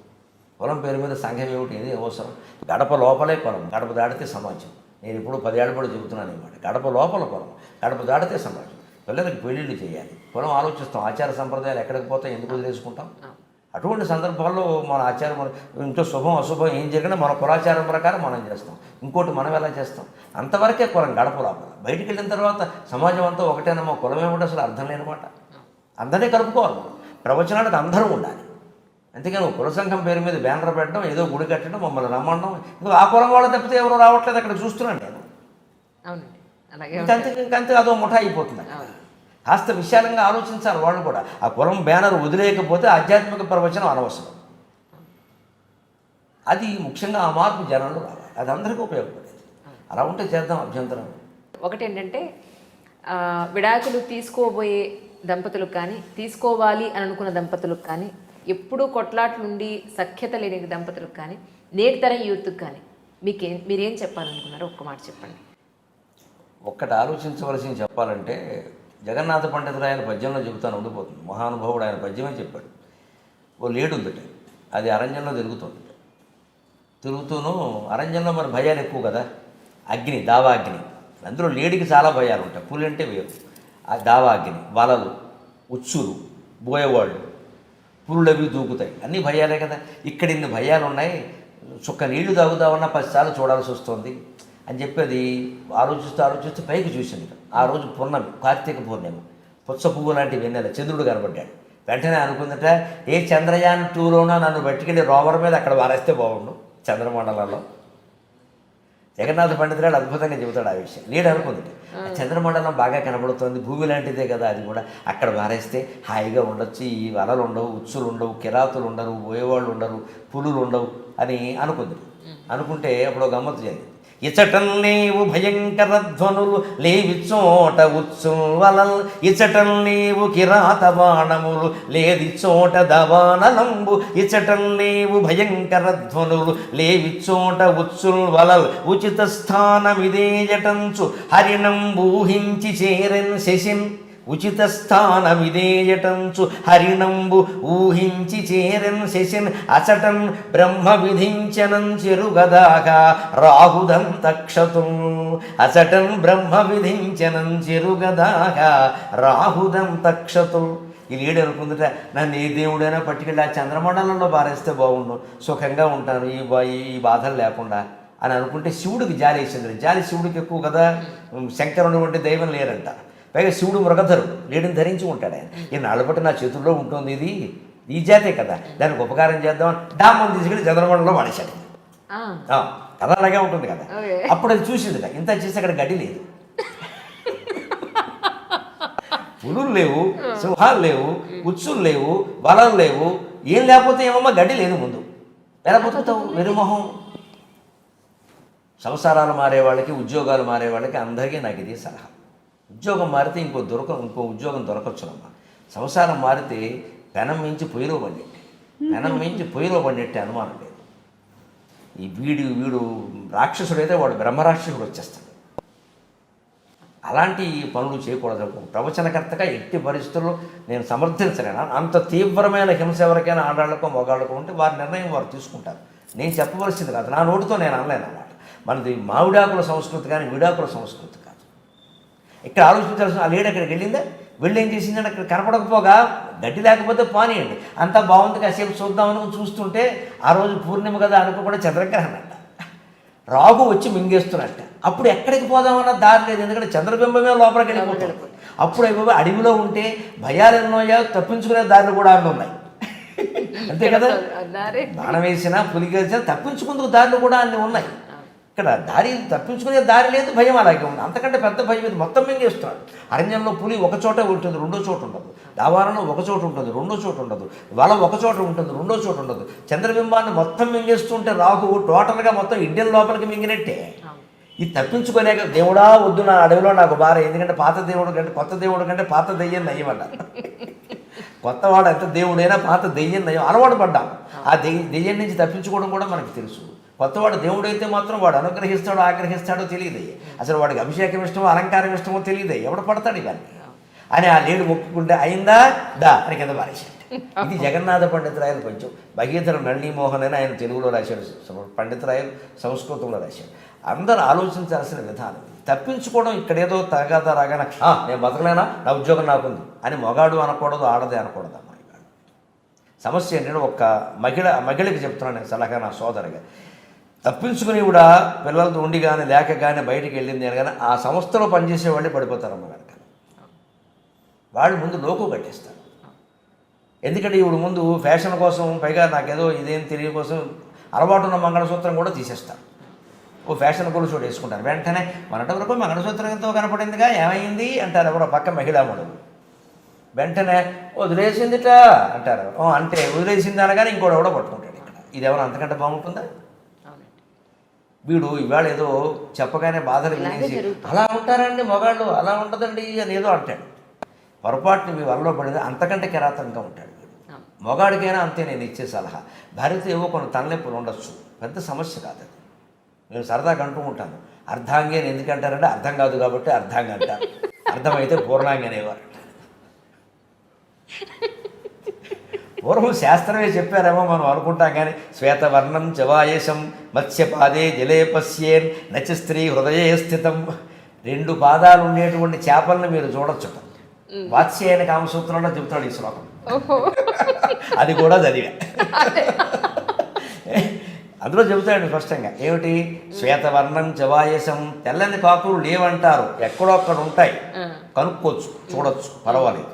కులం పేరు మీద సంఘం ఏమిటి, ఇది అవసరం. గడప లోపలే కులం, గడప దాటితే సమాజం. నేను ఇప్పుడు 10 ఏళ్ళ కూడా చెబుతున్నాను అన్నమాట. గడప లోపల కులం, గడప దాటితే సమాజం. పిల్లలకి పెళ్ళిళ్ళు చేయాలి, కులం ఆలోచిస్తాం. ఆచార సంప్రదాయాలు ఎక్కడికి పోతాం, ఎందుకు వదిలేసుకుంటాం? అటువంటి సందర్భాల్లో మన ఆచారం, ఇంట్లో శుభం అశుభం ఏం జరిగినా మన కులాచారం ప్రకారం మనం చేస్తాం. ఇంకోటి మనం ఎలా చేస్తాం? అంతవరకే కులం గడప లోపల. బయటికి వెళ్ళిన తర్వాత సమాజం అంతా ఒకటేనమ్మా, కులం ఏమిటి అసలు అర్థం లేనమాట. అందరినీ కలుపుకోవాలి. ప్రవచనానికి అందరూ ఉండాలి. అంతేకాని కుల సంఘం పేరు మీద బ్యానర్ పెట్టడం, ఏదో గుడి కట్టడం, మమ్మల్ని రమ్మడం, ఇంకా ఆ కులం వాళ్ళు తప్పితే ఎవరు రావట్లేదు అక్కడ చూస్తున్నాను నేను. ఇంకంతే అదో ముఠా అయిపోతుంది. కాస్త విశాలంగా ఆలోచించాలి వాళ్ళు కూడా. ఆ కులం బ్యానర్ వదిలేయకపోతే ఆధ్యాత్మిక ప్రవచనం అనవసరం. అది ముఖ్యంగా ఆ మార్పు జనంలో రావాలి. అది అందరికీ ఉపయోగపడేది. అలా ఉంటే చేద్దాం, అభ్యంతరం. ఒకటి ఏంటంటే విడాకులు తీసుకోబోయే దంపతులకు కానీ, తీసుకోవాలి అని అనుకున్న దంపతులకు కానీ, ఎప్పుడూ కొట్లాట్లుండి సఖ్యత లేని దంపతులకు కానీ, నేటి తరం యూత్కి కానీ మీరేం చెప్పాలనుకున్నారో ఒక్క మాట చెప్పండి. ఒక్కటి ఆలోచించవలసింది చెప్పాలంటే, జగన్నాథ పండితుడు ఆయన పద్యంలో చెబుతాను ఉండిపోతుంది. మహానుభావుడు ఆయన పద్యమే చెప్పాడు. ఓ లేడు ఉందట, అది అరణ్యంలో తిరుగుతుంది. తిరుగుతూను అరణ్యంలో మరి భయాలు ఎక్కువ కదా, అగ్ని, దావా అగ్ని. అందులో లేడికి చాలా భయాలు ఉంటాయి, పులి అంటే వేరు. ఆ దావా అగ్ని, వలలు, ఉచ్చులు, బోయేవాళ్ళు, పురులు అవి దూకుతాయి, అన్నీ భయాలే కదా. ఇక్కడ ఇన్ని భయాలు ఉన్నాయి, చుక్క నీళ్లు తాగుదామన్నా 10 సార్లు చూడాల్సి వస్తుంది అని చెప్పేది ఆలోచిస్తూ పైకి చూసింది. ఆ రోజు పూర్ణమి, కార్తీక పూర్ణిమ, పుచ్చ పువ్వు లాంటి వెన్నెల, చంద్రుడు కనబడ్డాడు. వెంటనే అనుకుందట, ఏ చంద్రయాన్ 2లోనో నన్ను పట్టుకెళ్ళి రోవర్ మీద అక్కడ వారేస్తే బాగుండు చంద్రమండలంలో. జగన్నాథ పండితుడు అద్భుతంగా చెబుతాడు ఆ విషయం. లేడు అనుకుంది, చంద్రమండలం బాగా కనబడుతుంది, భూమి లాంటిదే కదా అది కూడా, అక్కడ వారేస్తే హాయిగా ఉండొచ్చు, ఈ వలలు ఉండవు, ఉచ్చులు ఉండవు, కిరాతులు ఉండరు, పోయేవాళ్ళు ఉండరు, పులులు ఉండవు అని అనుకుంది. అనుకుంటే అప్పుడు గమ్మత్తు జరిగింది. ఇచటం లేవు భయంకర ధ్వనులు లేవి చోట ఉత్సువలల్, ఇచటం లేవు కిరాత బాణములు లేది చోట దవానలంబు, ఇచటం లేవు భయంకర ధ్వనులు లేవి చోట ఉత్సువలల్, ఉచిత స్థానమిదేయటంచు హరినంబూహించి చేరెన్ శశిన్, ఉచిత స్థానమిదేయటంచు హరినంబు ఊహించి చేరెన్ శశిన్, అచటన్ బ్రహ్మ విధించనం చెరుగదాకా రాహుదం తక్షతు, అచటన్ బ్రహ్మ విధించనం చెరుగదాకా రాహుదం తక్షతు. ఈ లేడు అనుకుందట, నన్ను ఏ దేవుడైనా పట్టుకెళ్ళి ఆ చంద్రమండలంలో బారేస్తే బాగుండు, సుఖంగా ఉంటాను, ఈ బాధలు లేకుండా అని అనుకుంటే శివుడికి జాలి వేసింది. జాలి శివుడికి ఎక్కువ కదా, శంకరుని వంటి దైవం లేరంట. పైగా శివుడు మృగధరుడు, లేడిని ధరించి ఉంటాడు ఆయన. ఈ నాళ్ళబట్టి నా చేతుల్లో ఉంటుంది, ఇది ఈ జాతే కదా, దానికి ఉపకారం చేద్దాం డామ్మని తీసుకెళ్ళి చంద్రమండలంలో వాడేశాడు. కథ అలాగే ఉంటుంది కదా. అప్పుడు అది చూసింది, ఇంత చేసి అక్కడ గడ్డి లేదు, పులులు లేవు, సింహాలు లేవు, ఉచ్చులు లేవు, బలాలు లేవు, ఏం లేకపోతే ఏమమ్మా గడ్డి లేదు ముందు, ఎలా బతుకుతావు వెరుమొహం. సంసారాలు మారే వాళ్ళకి, ఉద్యోగాలు మారే వాళ్ళకి అందరికీ నాకు ఇది సలహా. ఉద్యోగం మారితే ఇంకో ఉద్యోగం దొరకచ్చునమ్మా. సంసారం మారితే పెనం మించి పొయ్యిలో పడినట్టే, పెనం మించి పొయ్యిలో పడినట్టే, అనుమానం లేదు. ఈ వీడు రాక్షసుడు అయితే వాడు బ్రహ్మరాక్షసుడు వచ్చేస్తాడు. అలాంటి పనులు చేయకూడదు. ప్రవచనకర్తగా ఎట్టి పరిస్థితుల్లో నేను సమర్థించలేను. అంత తీవ్రమైన హింస ఎవరికైనా ఆడాళ్ళకో మొగాళ్ళకో ఉంటే వారి నిర్ణయం వారు తీసుకుంటారు. నేను చెప్పవలసింది కాదు, నా నోటితో నేను అనలేను అన్నమాట. మనది మామిడాకుల సంస్కృతి కానీ విడాకుల సంస్కృతి కాదు. ఇక్కడ ఆలోచించాల్సిన ఆ లేడు అక్కడికి వెళ్ళి ఏం చేసిందంటే అక్కడ కనపడకపోగా గడ్డి లేకపోతే పానీయండి, అంతా బాగుంది కాసేపు చూద్దామని చూస్తుంటే ఆ రోజు పూర్ణిమ కదా అనుకోకుండా చంద్రగ్రహణం అంట, రాగు వచ్చి మింగేస్తున్నట్ట. అప్పుడు ఎక్కడికి పోదామన్న దారి లేదు, ఎందుకంటే చంద్రబింబమే లోపలికి వెళ్ళిపోతాడు. అప్పుడు అయిపోయి అడవిలో ఉంటే భయాలు ఎన్నోయా, తప్పించుకునే దారులు కూడా అన్నీ ఉన్నాయి, అంతే కదా. బాణం వేసినా పులికి వేసినా తప్పించుకుందుకు దారులు కూడా అన్నీ ఉన్నాయి. ఇక్కడ దారి తప్పించుకునే దారి లేదు, భయం అలాగే ఉంది. అంతకంటే పెద్ద భయం ఇది, మొత్తం మింగేస్తున్నాడు. అరణ్యంలో పులి ఒక చోట ఉంటుంది, రెండో చోట ఉండదు. దావారంలో ఒక చోట ఉంటుంది, రెండో చోట ఉండదు. వల ఒక చోట ఉంటుంది, రెండో చోట ఉండదు. చంద్రబింబాన్ని మొత్తం మింగేస్తుంటే రాహువు టోటల్గా మొత్తం ఇండియన్ లోపలికి మింగినట్టే. ఇది తప్పించుకోలేక దేవుడా వద్దు నా అడవిలో నాకు బార, ఎందుకంటే పాత దేవుడు కంటే కొత్త దేవుడు కంటే పాత దెయ్యం నయ్యమన్నారు. కొత్తవాడు ఎంత దేవుడైనా పాత దెయ్యం నయ్యం, అలవాటు పడ్డాం. ఆ దెయ్యం నుంచి తప్పించుకోవడం కూడా మనకు తెలుసు. కొత్తవాడు దేవుడైతే మాత్రం వాడు అనుగ్రహిస్తాడో ఆగ్రహిస్తాడో తెలియదు, అసలు వాడికి అభిషేకం ఇష్టమో అలంకారం ఇష్టమో తెలియదు, ఎవడు పడతాడు ఇవన్నీ అని ఆ లేడు మొక్కుకుంటే అయిందా దా అని కింద పారేశాడు. ఇది జగన్నాథ పండితురాయలు కొంచెం భగీధర నళినీమోహన్ అని ఆయన తెలుగులో రాశాడు, పండితురాయలు సంస్కృతంలో రాశాడు. అందరూ ఆలోచించాల్సిన విధానం తప్పించుకోవడం. ఇక్కడేదో తగాదా రాగానే నేను బతకలేనా, నా ఉద్యోగం నాకుంది అని మొగాడు అనకూడదు, ఆడదే అనకూడదు. అమ్మ ఇవాళ సమస్య ఏంటంటే ఒక్క మహిళకి చెప్తున్నాను నేను సలహా, నా సోదరుగా, తప్పించుకుని కూడా పిల్లలతో ఉండి కానీ లేక కానీ బయటికి వెళ్ళింది అని కానీ ఆ సంస్థలో పనిచేసే వాళ్ళే పడిపోతారమ్మ కనుక. వాళ్ళు ముందు లోకు కట్టేస్తారు. ఎందుకంటే ఇప్పుడు ముందు ఫ్యాషన్ కోసం, పైగా నాకేదో ఇదేం తెలియ కోసం అలవాటు ఉన్న మంగళసూత్రం కూడా తీసేస్తారు. ఓ ఫ్యాషన్ కూడా చోటు వేసుకుంటారు. వెంటనే మనట వరకు మంగళసూత్రం ఎంతో కనపడిందిగా ఏమైంది అంటారు ఎవరో పక్క మహిళాముడు. వెంటనే వదిలేసిందిట అంటారు. అంటే వదిలేసింది అనగానే ఇంకోటి ఎవడో పట్టుకుంటాడు. ఇక్కడ ఇది ఎవరు అంతకంటే బాగుంటుందా? వీడు ఇవాళ ఏదో చెప్పగానే బాధలు వినేసి అలా ఉంటారండి మగాళ్ళు, అలా ఉంటుందండి అని ఏదో అంటాడు. పొరపాటుని మీ వరలో పడింది, అంతకంటే కిరాతకంగా ఉంటాడు వీడు. మొగాడికైనా అంతే నేను ఇచ్చే సలహా. భార్యతో ఏవో కొన్ని తలనొప్పులు ఉండొచ్చు, పెద్ద సమస్య కాదు అది. నేను సరదాగా అంటూ ఉంటాను, అర్ధాంగి అని ఎందుకంటారంటే అర్థం కాదు కాబట్టి అర్ధాంగి అంటారు, అర్థమైతే పూర్ణాంగి అనేవారు. పూర్వం శాస్త్రమే చెప్పారేమో మనం అనుకుంటాం కానీ శ్వేతవర్ణం చవాయసం మత్స్యపాదే జలే పశ్యేన్ నచ స్త్రీ హృదయే స్థితం. 2 పాదాలు ఉండేటువంటి చేపలను మీరు చూడొచ్చుట. వాత్స్యాయన కామసూత్రంలో చెబుతాడు ఈ శ్లోకం, అది కూడా చదివా. అందులో చెబుతాడు స్పష్టంగా ఏమిటి, శ్వేతవర్ణం చవాయసం, తెల్లని కాకులు లేవంటారు, ఎక్కడో అక్కడ ఉంటాయి, కనుక్కోవచ్చు, చూడొచ్చు, పర్వాలేదు.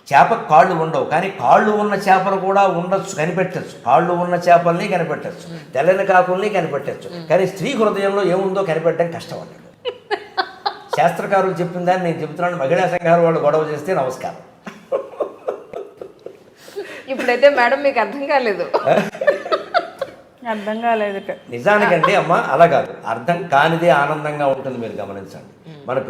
చేపకు కాళ్ళు ఉండవు, కానీ కాళ్ళు ఉన్న చేపలు కూడా ఉండొచ్చు, కనిపెట్టచ్చు. కాళ్ళు ఉన్న చేపల్ని కనిపెట్టచ్చు, తెల్లని కాకుల్ని కనిపెట్టచ్చు, కానీ స్త్రీ హృదయంలో ఏముందో కనిపెట్టడం కష్టం అన్నాడు. శాస్త్రకారులు చెప్పిన దాన్ని నేను చెబుతున్నాను. మహిళా సంఘాలు వాళ్ళు గొడవ చేస్తే నమస్కారం. ఇప్పుడైతే మేడం మీకు అర్థం కాలేదు, అర్థం కాలేదు. నిజానికంటే అమ్మ అలా కాదు, అర్థం కానిదే ఆనందంగా ఉంటుంది. మీరు గమనించండి, మన